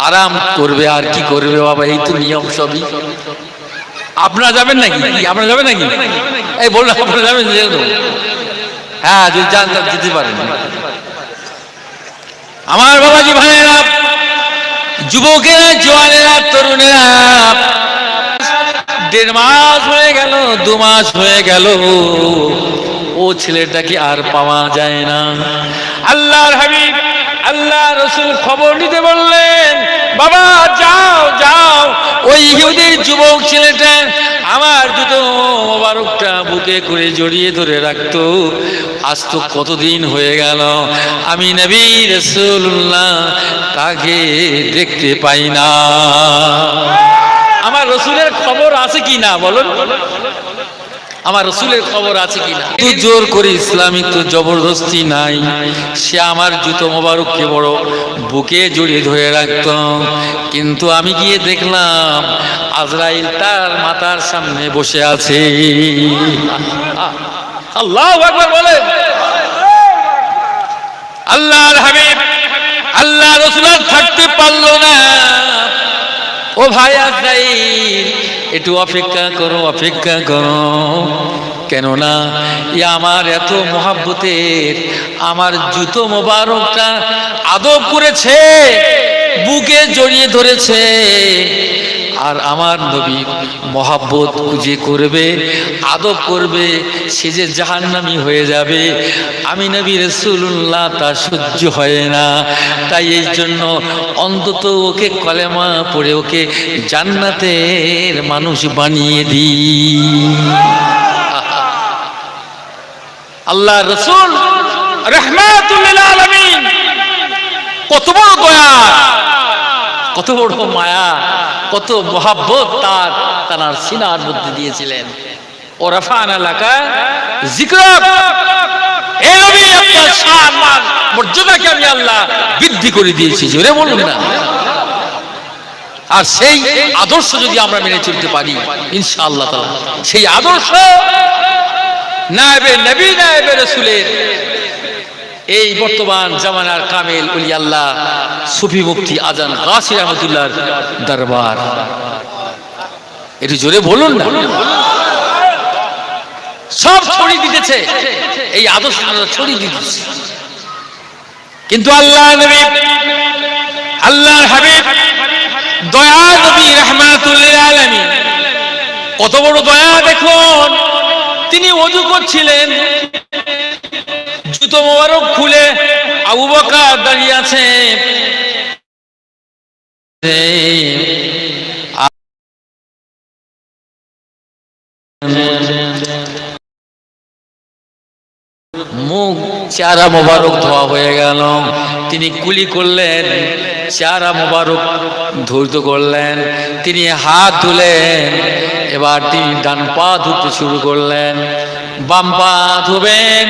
[SPEAKER 1] আরাম করবে, আর কি করবে বাবা, এই তো নিয়ম সবই। আপনারা যাবেন নাকি? আপনারা যাবেন নাকি? এই বললাম আপনারা যাবেন? হ্যাঁ, যদি যান যেতে পারেন। আমার বাবাজি ভাইয়েরা, যুবকেরা, জোয়ানেরা, তরুণেরা, 1.5 মাস হয়ে গেল, 2 মাস হয়ে গেল, ও ছেলেটাকে আর পাওয়া যায় না। আল্লাহর হাবিব, আল্লাহ রসুল খবর নিতে বললেন, বাবা যাও যাও, ওই ইহুদির যুবক ছেলেটা আমার জুতো মোবারকটা বুকে করে জড়িয়ে ধরে রাখতো। আজ তো কতদিন হয়ে গেল, আমি নবী রাসূলুল্লাহ তাকে দেখতে পাই না। আমার রসুলের খবর আছে কি না বলুন? আমার রসুলের খবর আছে কিনা? জোর করে ইসলামিক তো জবরদস্তি নাই। সে আমার জুতো মোবারককে বড় বুকে জড়িয়ে ধরে রাখত, কিন্তু আমি গিয়ে দেখলাম আজরাইল তার মাথার সামনে বসে আছে। আল্লাহু আকবার বলেন। আল্লাহর হাবিব, আল্লাহ রসুল থাকতে পারলো না। ও ভাই আজরাইল, একটু অপেক্ষা করো, অপেক্ষা করো, কেননা আমার এত মহাব্বতের, আমার জুতো মোবারকটা আদব করেছে, বুকে জড়িয়ে ধরেছে আর আমার নবী মহাব্বত খুঁজে করবে, আদব করবে, সে যে জাহান্নামী হয়ে যাবে, আমি নবী রাসূলুল্লাহ তা সহ্য হয় না। তাই এই জন্য অন্তত ওকে কলেমা পড়ে ওকে জান্নাতের মানুষ বানিয়ে দিই। আল্লাহ রাসূল রাহমাতুল লিল আলামিন কত বড় দয়া, কত বড় মায়া, কত মহাব্বত তার সিনার মধ্যে দিয়েছিলেন। ও রাফা'না লাকা যিকরাক, এ নবী আপনার শান মান মর্যাদাকে আমি আল্লাহ বৃদ্ধি করে দিয়েছি, জোরে বলুন না। আর সেই আদর্শ যদি আমরা মেনে চলতে পারি ইনশাআল্লাহ তাআলা, সেই আদর্শ নায়েবে নবী নায়েবে রাসূলের এই বর্তমান জামানার কামেল ওলি আল্লাহ সুফি মুফতি আজান গাসি রহমাতুল্লাহর দরবার, একটু জোরে বলুন না। সব ছড়িয়ে দিতেছে, এই আদর্শ ছড়িয়ে দিতেছে, কিন্তু আল্লাহ নবী, আল্লাহর হাবিব, দয়া নবী রাহমাতুল লিল আলামিন, কত বড় দয়া দেখুন। তিনি ওযু করছিলেন, জুতো মোবারক খুলে আবু বকর দাঁড়িয়ে আছে, মুখ চেহারা মোবারক ধোয়া হয়ে গেল। তিনি কুলি করলেন, চেহারা মোবারক ধৌত করলেন, তিনি হাত ধুলেন, এবার তিনি ডান পা ধুতে শুরু করলেন। বাম পা ধুবেন,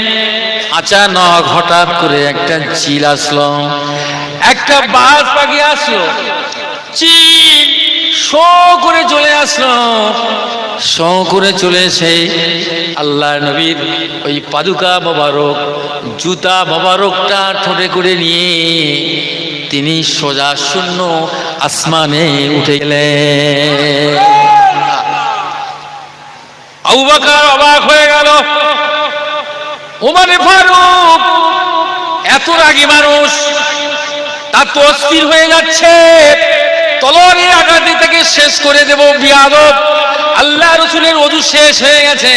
[SPEAKER 1] আচানক হঠাৎ করে একটা চিল আসলো, একটা বাজ পাখি আসলো, চিল শো করে চলে আসলো, শো করে চলে এসে আল্লাহ নবীর ওই পাদুকা মোবারক, জুতা মোবারকটা ঠোঁটে করে নিয়ে তিনি সোজা শূন্য আসমানে উঠে গেলেন। আবু বকর অবাক হয়ে গেল, ওমর ফারুক এত রাগী মানুষ, তার তো অস্থির হয়ে যাচ্ছে, তলোয়ারের আঘাতে তাকে শেষ করে দেব, বিয়াদব। আল্লাহ রাসূলের ওযু শেষ হয়ে গেছে,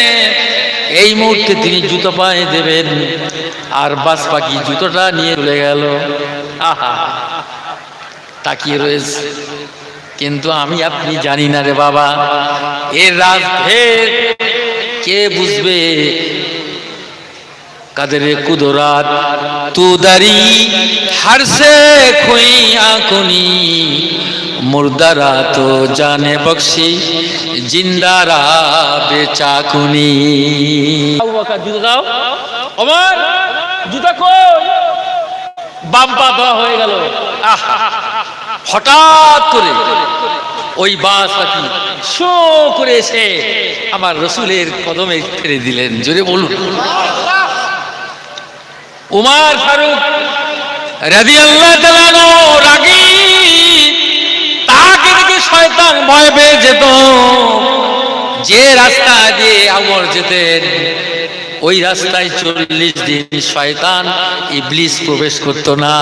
[SPEAKER 1] এই মুহূর্তে তিনি জুতো পায়ে দেবেন, আর বাস পাখি জুতোটা নিয়ে চলে গেল। আহা, তাকিয়ে রয়েছে, কিন্তু আমি আপনি জানি না রে বাবা, এর রাজভেদ কে বুঝবে? কাদের কুদরাত তু দারি হার সে খুই আকুনি, মুর্দারা তো জানে বখশি, জিন্দারা বেচাকুনি। আবু বকর জুতা দাও, ওমর জুতা কই? বাম পা দেওয়া হয়ে গেল। হঠাৎ করে ওই বাস পাখি শো করে এসে আমার রসুলের কদমে ফেলে দিলেন, জোরে বলুন। উমর ফারুক রাদিয়াল্লাহু তাআলা রাগী, তাকে দেখে শয়তান ভয় পেয়ে যেত। যে রাস্তা দিয়ে ওমর যেতেন ওই রাস্তায় 40 দিন শয়তান ইবলিস প্রবেশ করতো না।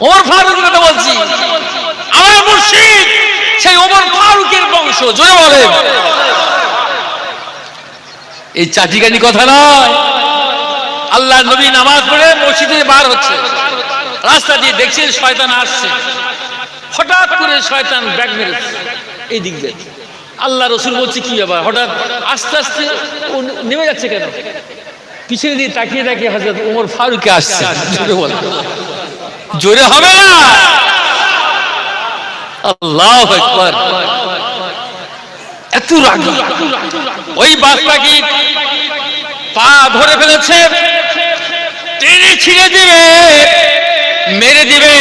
[SPEAKER 1] ওমর ফারুক কথা বলছি, আমার মুর্শিদ সেই ওমর ফারুকের বংশ, জোরে বলেন। এই চাটিকানি কথা নয়। আল্লাহ নবী নামাজ পড়ে মসজিদে বার হচ্ছে, রাস্তা দিয়ে দেখছেন শয়তান আসছে, হঠাৎ করে শয়তান ব্যাগ মেরেছে এই দিক দিয়ে। আল্লাহ রসুল বলছে কি ব্যাপার, হঠাৎ আস্তে আস্তে ও নেমে যাচ্ছে কেন? পিছনে দিয়ে তাকিয়ে তাকিয়ে হযরত ওমর ফারুক আসছে। জোরে বলেন, জোরে হবে না? আল্লাহু আকবার। এত রাগী ওই বাদশাহী পা ধরে ফেলেছে, টেনে ছিঁড়ে দিবে, মেরে দিবে।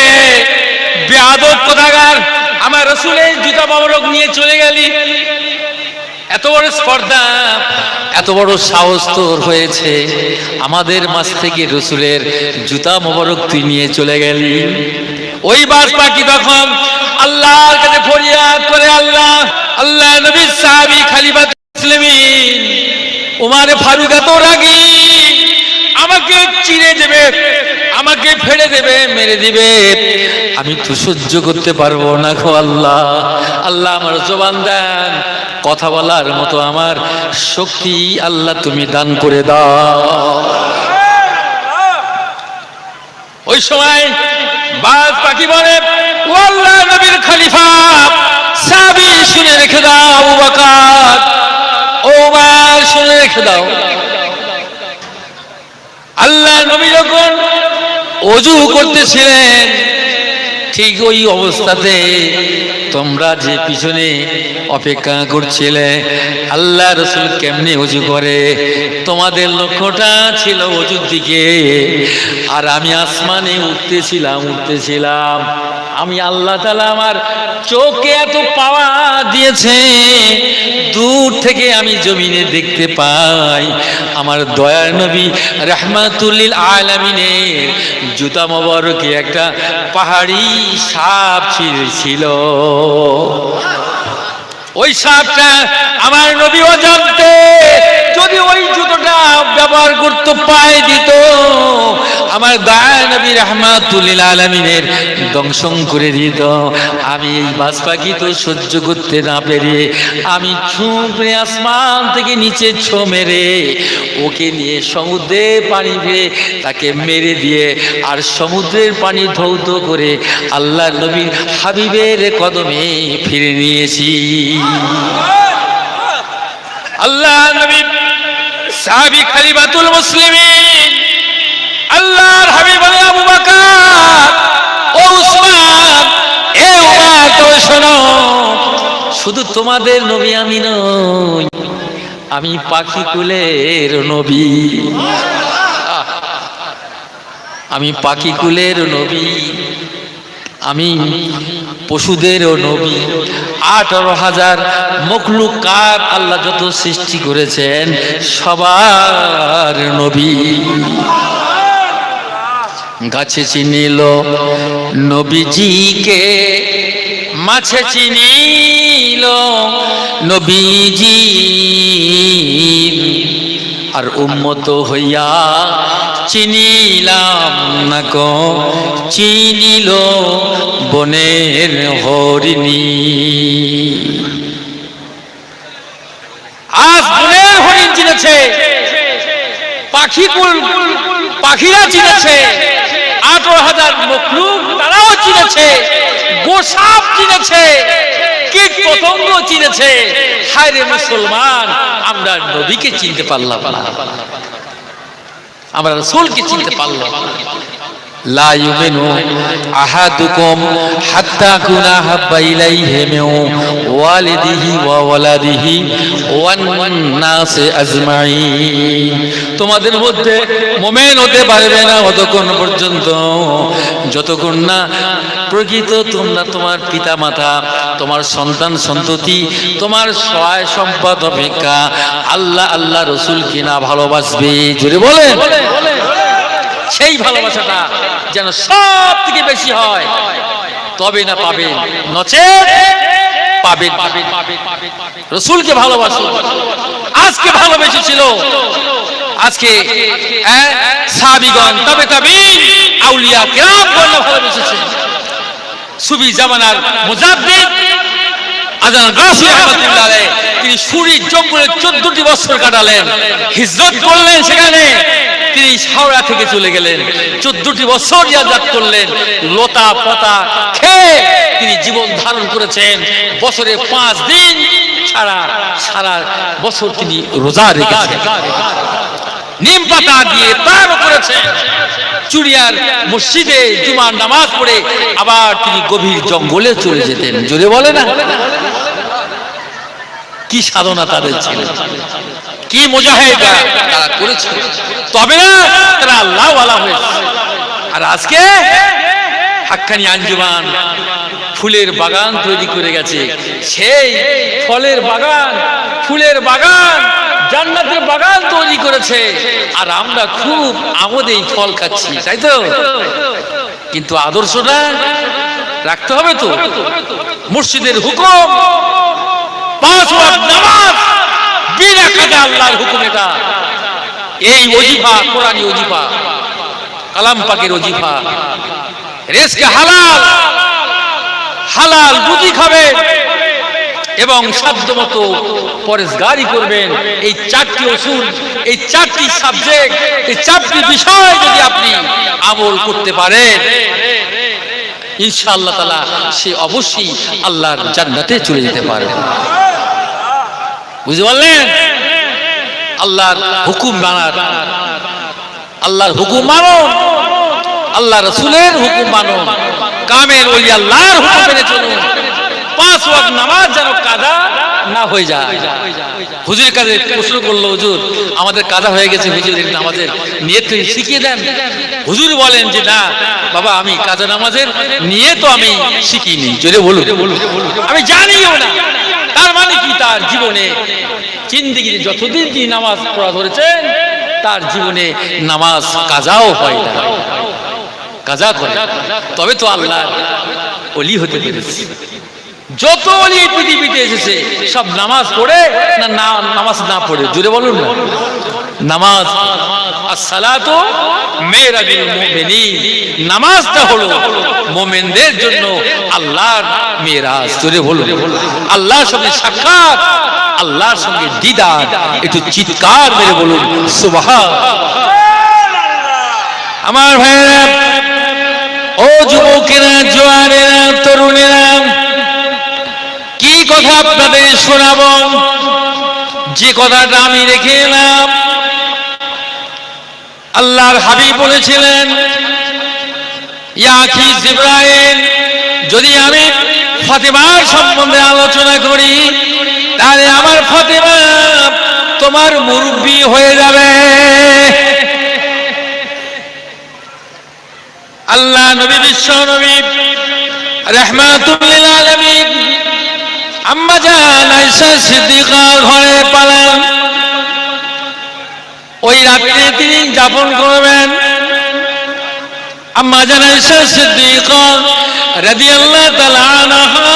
[SPEAKER 1] বেয়াদব কোথাকার, আমার রসুলের জুতা মোবারক নিয়ে চলে গেলি। এত বড় স্পর্ধা, এত বড় সাহস তোর হয়েছে, আমাদের মাঝ থেকে রসুলের জুতা মোবারক তুই নিয়ে চলে গেলি। ওই বাস পাখি তখন আল্লাহর কাছে ফরিয়াদ করে, আল্লাহ, আল্লাহ নবীর সাহাবী খলিফাতুল মুসলিমিন ওমর ফারুক এত রাগী, আমাকে চিরে দেবে, আমাকে ফেলে দেবে, মেরে দিবে, আমি তো সহ্য করতে পারবো না গো আল্লাহ। আল্লাহ আমার জবান দেন, কথা বলার মতো আমার শক্তি আল্লাহ তুমি দান করে দাও। ওই সময় বাজ পাখি বলে, ও আল্লাহ নবীর খলিফা সাহাবী শুনে রেখে দাও, আবু বকর ওমর শুনে রেখে দাও, আল্লাহ নবী যখন ওযু করতেছিলেন ঠিক ওই অবস্থাতে তোমরা যে পিছনে অপেক্ষা করছিলে আল্লাহ রাসূল কেমনে ওযু করে, তোমাদের লক্ষ্যটা ছিল ওযুর দিকে, আর আমি আসমানে উঠতেছিলাম। আমি আল্লাহ তাআলা আমার চোখে এত পাওয়া দিয়েছে, দূর থেকে আমি জমিনে দেখতে পাই আমার দয়ার নবী রাহমাতুল লিল আলামিনের জুতা মোবারকে একটা পাহাড়ি সাপ ছিল। ওই সাপটা আমার নবী অজান্তে যদি ওই জুতোটা ব্যবহার করতে পায়ে দিত, আমার দয়ার নবী রাহমাতুল লিল আলামিনের দংশন করে দিত। আমি এই বাজ পাখি তো সহ্য করতে না পেরে আমি ছুঁড়ে আসমান থেকে নিচে ছো মেরে ওকে নিয়ে সমুদ্রে পানি ফেলে তাকে মেরে দিয়ে আর সমুদ্রের পানি ধৌত করে আল্লাহ নবী হাবিবের কদমে ফিরে নিয়েছি। আল্লাহ নবী সাহাবী খলিফাতুল মুসলিমিন আল্লাহর হাবিব বলে, আবু বকর ও উসমান, এ উমর তো শোনো, শুধু তোমাদের নবী আমি নই, আমি পাখি কুলের নবী, আমি পাখি কুলের নবী, আমি পশুদেরও নবী। 18,000 মখলুকাত আল্লাহ যত সৃষ্টি করেছেন সবার নবী। গাছে চিনিল নবীজিকে, মাছে চিনিল নবীজি, আর উম্মত হইয়া চিনিলাম না গো, চিনিল বনের হরিণী। আজ বনের হরিণ চিনেছে, পাখিরা চিনেছে, 18,000 মখলুক তারাও চিনেছে, গোসাপ চিনেছে, কীট পতঙ্গ চিনেছে। হায় রে মুসলমান, আমরা নবীকে চিনতে পারলাম না, আমরা রাসূলকে চিনতে পারলাম। লা ইউমিনু আহাদুকুম হাত্তা কুনা হাব্বা ইলাইহি মিন ওয়ালিদিহি ওয়া ওয়ালাদিহি ওয়ান নাসি আজমাইন। তোমাদের মধ্যে মুমিন হতে পারবে না ততক্ষণ পর্যন্ত যতক্ষণ না প্রকৃত তোমরা তোমার পিতা মাতা, তোমার সন্তান সন্ততি, তোমার সহায় সম্পদ অপেক্ষা আল্লাহ রাসূলকে না ভালোবাসবে। জোরে বলেন, সেই ভালোবাসাটা যেন সব থেকে বেশি হয়, তবে না পাবেন, নচেত পাবেন। রাসূলকে ভালোবাসুন। আজকে ভালোবেসেছিল, আজকে সাহাবীগণ, তবে তাবিঈন, আউলিয়া কিরামগণ ভালোবেসেছে। সুফি জামানার মুজাদ্দিদ আজান গাসি রাহমাতুল্লাহ আলাইহি, তিনি সুরি জঙ্গলে 14টি বছর কাটালেন, হিজরত করলেন, সেখানে তিনি হাওড়া থেকে চলে গেলেন, 14টি বছর ইয়াজাত করলেন, লতা পাতা খেয়ে তিনি জীবন ধারণ করেছেন। বছরে 5 দিন ছাড়া সারা বছর তিনি রোজা রেখেছেন, নিম পাতা দিয়ে তার করেছেন। চুড়িয়ার মসজিদে জুমার নামাজ পড়ে আবার তিনি গভীর জঙ্গলে চলে যেতেন। জোরে বলে না, কি সাধনা তাদের ছিল, কি মুজাহিদা তারা করেছে, তবে না তারা আল্লাহওয়ালা হয়েছে। আর আজকে হাক্কানি আঞ্জুমান ফুলের বাগান তৈরি করে গেছে, সেই ফলের বাগান, ফুলের বাগান, জান্নাতের বাগান তৈরি করেছে, আর আমরা খুব আমোদেই ফল খাচ্ছি, তাই তো? কিন্তু আদর্শটা রাখতে হবে তো। মসজিদের হুকুম, 5 ওয়াক্ত নামাজ বিনা কাজে আল্লাহর হুকুম, এই ওজিফা কোরআনী ওজিফা, কালাম পাকের ওজিফা, রিজকে হালাল হালাল রুজি খাবেন এবং সাধ্যমতো পরেজগারি করবেন। এই চারটি উসুল, এই চারটি সাবজেক্ট, এই চারটি বিষয় যদি আপনি আমল করতে পারেন, ইনশাআল্লাহ তাআলা সে অবশ্যই আল্লাহর জান্নাতে চলে যেতে পারবে। বুঝতে পারলেন? আল্লাহর হুকুম মানার, আল্লাহর হুকুম মানুন, আল্লাহ রাসূলের হুকুম মানুন, কামেল ওলি আল্লাহর হুকুম মেনে চলুন। 5 ওয়াক্ত নামাজ যেন কাজা না হয়ে যায়। হুজুরের কাছে প্রশ্ন করলো, হুজুর আমাদের কাজা হয়ে গেছে, হুজুর নামাজের নিয়ত শিখিয়ে দেন। হুজুর বলেন যে না বাবা, আমি কাজা নামাজের নিয়ত আমি শিখিনি। জোরে বলুন, আমি জানিও না। তার মানে কি? তার জীবনে জিন্দেগিতে যতদিন তিনি নামাজ পড়া ধরেছেন, তার জীবনে নামাজ কাজাও হয় না, কাজা করে। তবে তো আল্লাহর ওলি হতে পেরেছে। যত ওলি পৃথিবীতে এসেছে সব নামাজ পড়ে না নামাজ না পড়ে? জোরে বলুন না। নামাজ, আসসালাতু মিরাজুল মুমিনিন, নামাজটা হলো মুমিনদের জন্য আল্লাহর মিরাজ। জোরে বলুন। আল্লাহর সঙ্গে সাক্ষাৎ, আল্লাহর সঙ্গে দিদার। একটু চিৎকার মেরে বলুন সুবহান। আমার ভাইরা, ও যুবকেরা, জওয়ানেরা, তরুণেরা, কি কথা আপনাদের শোনাবো? যে কথাটা আমি রেখে এলাম, আল্লাহর হাবিব বলেছিলেন, ইয়া আখি জিবরাইল, যদি আমি ফাতেমার সম্বন্ধে আলোচনা করি তাহলে আমার ফাতেমা তোমার মুরব্বি হয়ে যাবে। আল্লাহ নবী, বিশ্ব নবী রাহমাতুল লিল আলামিন আম্মা জান আয়েশা সিদ্দিকার ঘরে পালান। ওই রাত্রে তিনি যাপন করবেন। আম্মা জান আয়েশা সিদ্দিকা রাদিয়াল্লাহু তাআলা আনহা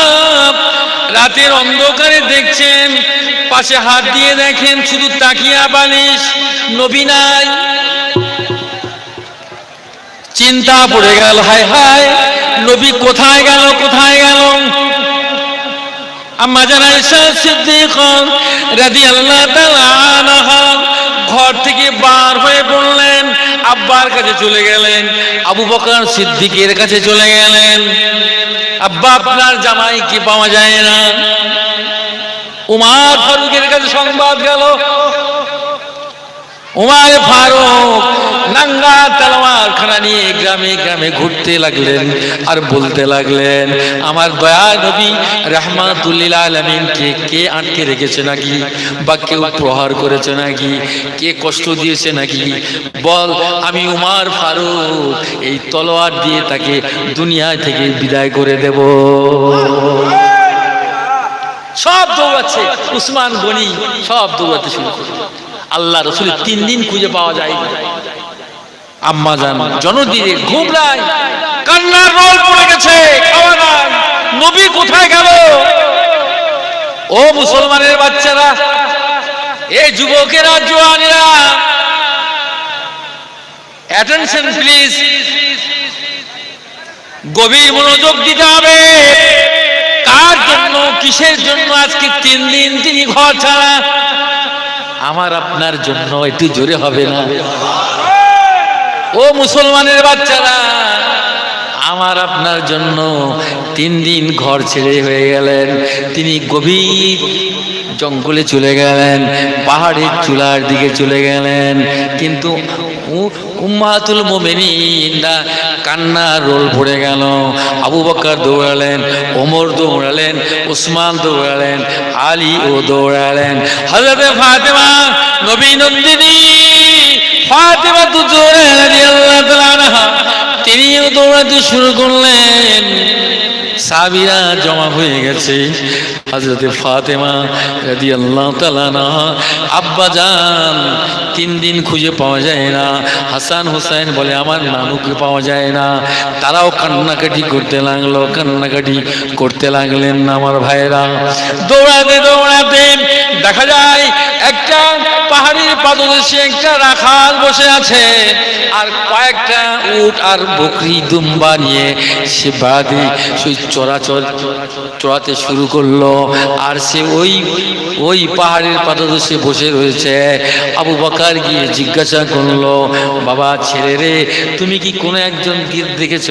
[SPEAKER 1] রাতের অন্ধকারে দেখছেন, পাশে হাত দিয়ে দেখেন শুধু তাকিয়া বালিশ, নবী নাই। চিন্তা পড়ে গেল, হায় হায় নবী কোথায় গেল, কোথায় গেল? আম্মা জান আয়েশা সিদ্দিকা রাদিয়াল্লাহু তাআলা আনহা ঘর থেকে বার হয়ে বললেন, আব্বার কাছে চলে গেলেন, আবু বকর সিদ্দিকের কাছে চলে গেলেন। আব্বা, আপনার জামাইকে পাওয়া যায় না। উমর ফারুকের কাছে সংবাদ গেল। উমর ফারুক নাঙ্গা তলোয়ার খানা নিয়ে গ্রামে গ্রামে ঘুরতে লাগলেন আর বলতে লাগলেন, আমার দয়া নবী রাহমাতুল লিল আলামিন কে আটকে রেখেছে নাকি, বা কেউ প্রহার করেছে নাকি, কে কষ্ট দিয়েছে নাকি, বল আমি উমর ফারুক এই তলোয়ার দিয়ে তাকে দুনিয়া থেকে বিদায় করে দেব। সব দৌড়াচ্ছে, উসমান গনি সব দৌড়াতে শুরু করে। আল্লাহ রাসূল 3 দিন খুঁজে পাওয়া যায় না। আম্মা জান জনদিনে ঘুম নাই, কান্নার রোল পড়ে গেছে, খাওয়া নাই, নবী কোথায় গেল? ও মুসলমানের বাচ্চারা, এই যুবকেরা, জওয়ানেরা, অ্যাটেনশন প্লিজ, গভীর মনোযোগ দিতে হবে। কার জন্য, কিসের জন্য আজকে 3 দিন তিনি ঘর ছাড়া? আমার আপনার জন্য। একটু জোরে হবে না? ও মুসলমানের বাচ্চারা, আমার আপনার জন্য 3 দিন ঘর ছেড়ে হয়ে গেলেন। তিনি গভীর জঙ্গলে চলে গেলেন, পাহাড়ের চূড়ার দিকে চলে গেলেন। কিন্তু উম্মাতুল মুমিনিনরা কান্নার রোল পড়ে গেল। আবু বকর দৌড়ালেন, ওমর দৌড়ালেন, উসমান দৌড়ালেন, আলী ও দৌড়ালেন। হযরত ফাতেমা নবী নন্দিনী ফাতেমা রাদিয়াল্লাহু তাআলা আনহা তিনিও দৌড়াতে শুরু করলেন। সাহাবীরা জমা হয়ে গেছে। হযরত ফাতেমা রাদিয়াল্লাহু তাআলা আনহা আব্বা জান 3 দিন খুঁজে পাওয়া যায় না। হাসান হোসেন বলে আমার নানুকে পাওয়া যায় না। তারাও কান্নাকাটি করতে লাগলো, কান্নাকাটি করতে লাগলেন না আমার ভাইরা। দৌড়াতে দৌড়াতে দেখা যায় একটা পাহাড়ির পাদদেশে একটা রাখাল বসে আছে, আর কয়েকটা উট আর বকরি দুম্বা নিয়ে সে বাদে সেই চড়াতে শুরু করলো। আর সে ওই পাহাড়ের পাদদেশে বসে রয়েছে। আবু বকর গিয়ে জিজ্ঞাসা করলো, বাবা ছেলে রে, তুমি কি কোনো একজন গীত দেখেছ?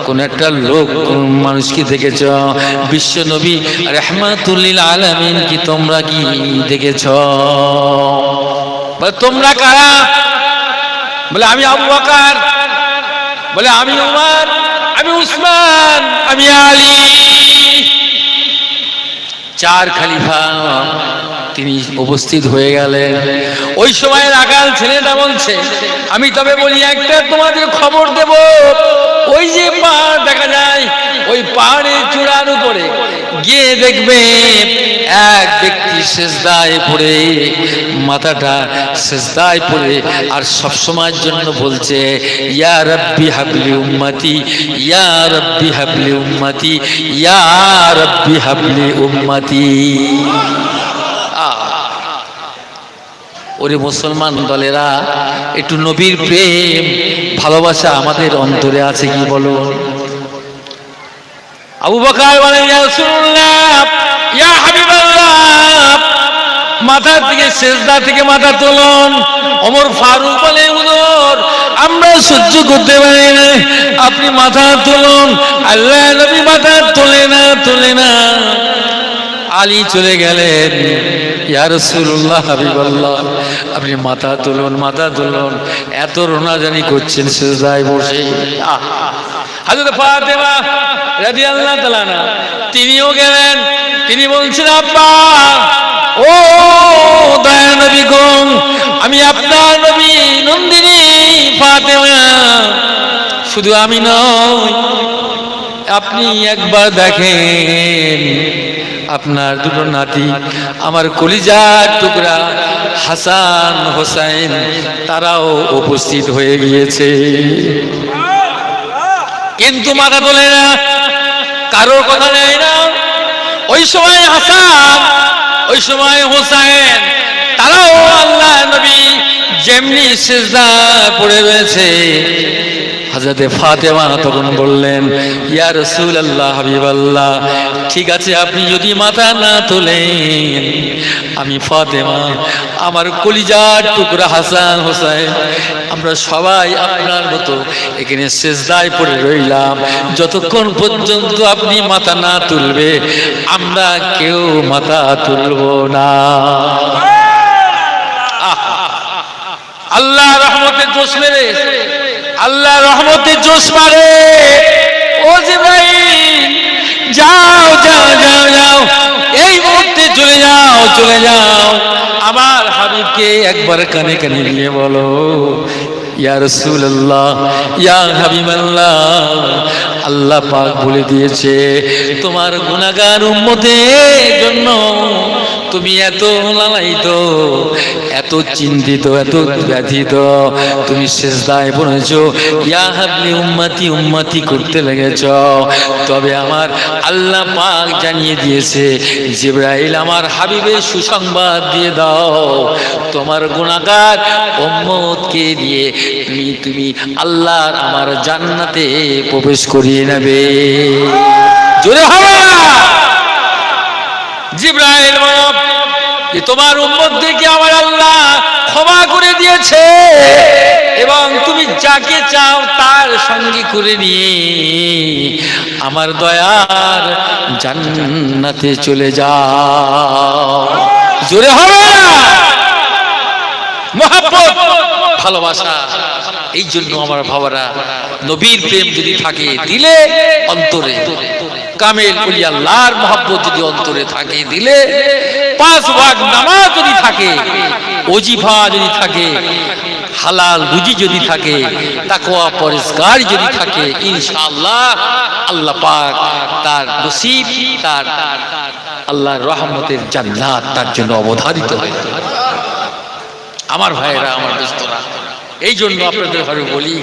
[SPEAKER 1] কোন একটা লোক, কোন মানুষকে দেখেছ? বিশ্ব নবী রাহমাতুল লিল আলামিন কি তোমরা কি দেখেছ? তোমরা কারা? বলে আমি আবু বকর, বলে আমি উমর, আমি উসমান, আমি আলী। 4 খলিফা তিনি উপস্থিত হয়ে গেলেন। ওই সময় রাখাল ছেলেটা বলছে, আমি তবে বলি একটা তোমাদের খবর দেব, ওই যে পাহাড় দেখা যায়, ওই পাহাড়ের চূড়ার উপরে গিয়ে দেখবে এক ব্যক্তি সেজদায় পড়ে, মাথাটা সেজদায় পড়ে, আর সব সময়ের জন্য বলছে ইয়া রাব্বি হাবলি উম্মতি, ইয়া রাব্বি হাবলি উম্মতি, ইয়া রাব্বি হাবলি উম্মতি। ওরে মুসলমান দলেরা, একটু নবীর প্রেম ভালোবাসা আমাদের অন্তরে আছে কি বলো? আবু বকর বলেন ইয়া রাসূলুল্লাহ, ইয়া হাবিবাল্লাহ, মাথা থেকে সেজদা থেকে মাথা তুলুন। ওমর ফারুক বলে হুজুর আমরা সহ্য করতে পারি না, আপনি মাথা তুলুন। আল্লাহ নবী মাথা তোলে না। আলী চলে গেলেন, ইয়া রাসূলুল্লাহ হাবিবাল্লাহ, আপনি মাথা তুলুন, মাথা তুলুন। এত রোনাজানি করছেন সেজদায় বসে। হযরত ফাতেমা রাদিয়াল্লাহু তাআলা না, তিনিও গেলেন। তিনি বলছেন, আব্বা ও দয়া নবী গো, আমি আপনার নবী নন্দিনী ফাতেমা, শুধু আমি নই, আপনি একবার দেখেন আপনার দুটো নাতি, আমার কলিজার টুকরা হাসান হোসেন, তারাও উপস্থিত হয়ে গিয়েছে। কিন্তু মাথা তোলে না, কারোর কথা নেয় না। ওই সময় হাসান, ওই সময় হোসেন, তারাও আল্লাহ নবী যেমনি সিজদা পড়ে রয়েছে। হযরতে ফাতেমা তখন বললেন, ইয়া রাসূলুল্লাহ হাবিবাল্লাহ, ঠিক আছে আপনি যদি মাথা না তোলেন, আমি ফাতেমা, আমার কলিজার টুকরা হাসান হোসেন, আমরা সবাই আপনার মতো এখানে সিজদায় পড়ে রইলাম, যতক্ষণ পর্যন্ত আপনি মাথা না তুলবে আমরা কেউ মাথা তুলব না। আল্লাহ রহমতের জোশ মেরে, আল্লাহ রহমতের জোশ মারে। ও জিবরাইল, যাও যাও যাও যাও, এই মুহূর্তে চলে যাও, চলে যাও, আমার হাবিবকে একবার কানে কানে নিয়ে বলো, ইয়া রাসূলুল্লাহ, ইয়া হাবিবাল্লাহ, আল্লাহ পাক বলে দিয়েছে তোমার গুনাহগার উম্মতের জন্য তুমি এত লালায়িত, এত চিন্তিত, এত ব্যথিত, তুমি সিজদায় পড়েছো, ইয়া হাবলি উম্মতি উম্মতি করতে লেগেছ। তবে আমার আল্লাহ পাক জানিয়ে দিয়েছে, জিবরাইল আমার হাবিবের সুসংবাদ দিয়ে দাও, তোমার গুনাহগার উম্মতকে দিয়ে তুমি আল্লাহর আমার জান্নাতে প্রবেশ করিয়ে নেবে। জোরে হবে না? জিবরাইল যে তোমার উম্মতদেরকে আমার আল্লাহ ক্ষমা করে দিয়েছে, এবং তুমি যাকে চাও তার সঙ্গে করে নিয়ে আমার দয়ার জান্নাতে চলে যাও। জোরে হবে না? মহব্বত, ভালোবাসা। এই জন্য আমার ভাবারা, নবীর প্রেম যদি থাকে দিলে অন্তরে, কামেল ওলি আল্লাহর মহব্বত যদি অন্তরে থাকে দিলে, 5 ওয়াক্ত নামাজ যদি থাকে, ওজিফা যদি থাকে, হালাল রুজি যদি থাকে, তাকওয়া পরহেজগারি যদি থাকে, ইনশাআল্লাহ আল্লাহ পাক তার নসিব, তার আল্লাহর রহমতের জান্নাত তার জন্য অবধারিত হয়। আমার ভাইয়েরা, আমার দোস্তরা, এই জন্য আপনাদের ঘরে বলি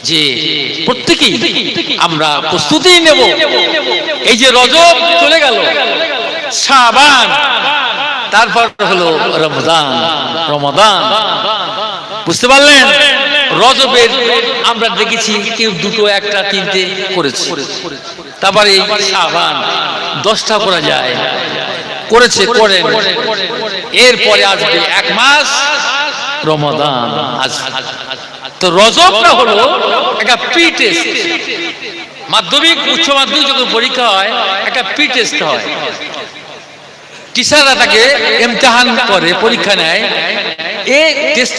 [SPEAKER 1] যে প্রত্যেকেই আমরা প্রস্তুতি নেব। এই যে রজব চলে গেল, শাবান, তারপর হলো রমজান। রমাদান, বুঝতে পারলেন? রজবের আমরা দেখেছি কেউ দুটো, একটা, তিনটে করেছে, তারপরে এই শাবান 10টা করা যায়, করেছে, করেন। এরপরে আসবে 1 মাস রমাদান আসবে। তো রজবটা হলো একটা প্রি টেস্ট। মাধ্যমিক, উচ্চ মাধ্যমিক যখন পরীক্ষা হয় একটা প্রি টেস্ট হয়, টিচাররা তাকে ইমতিহান করে, পরীক্ষা নেয়। এই টেস্ট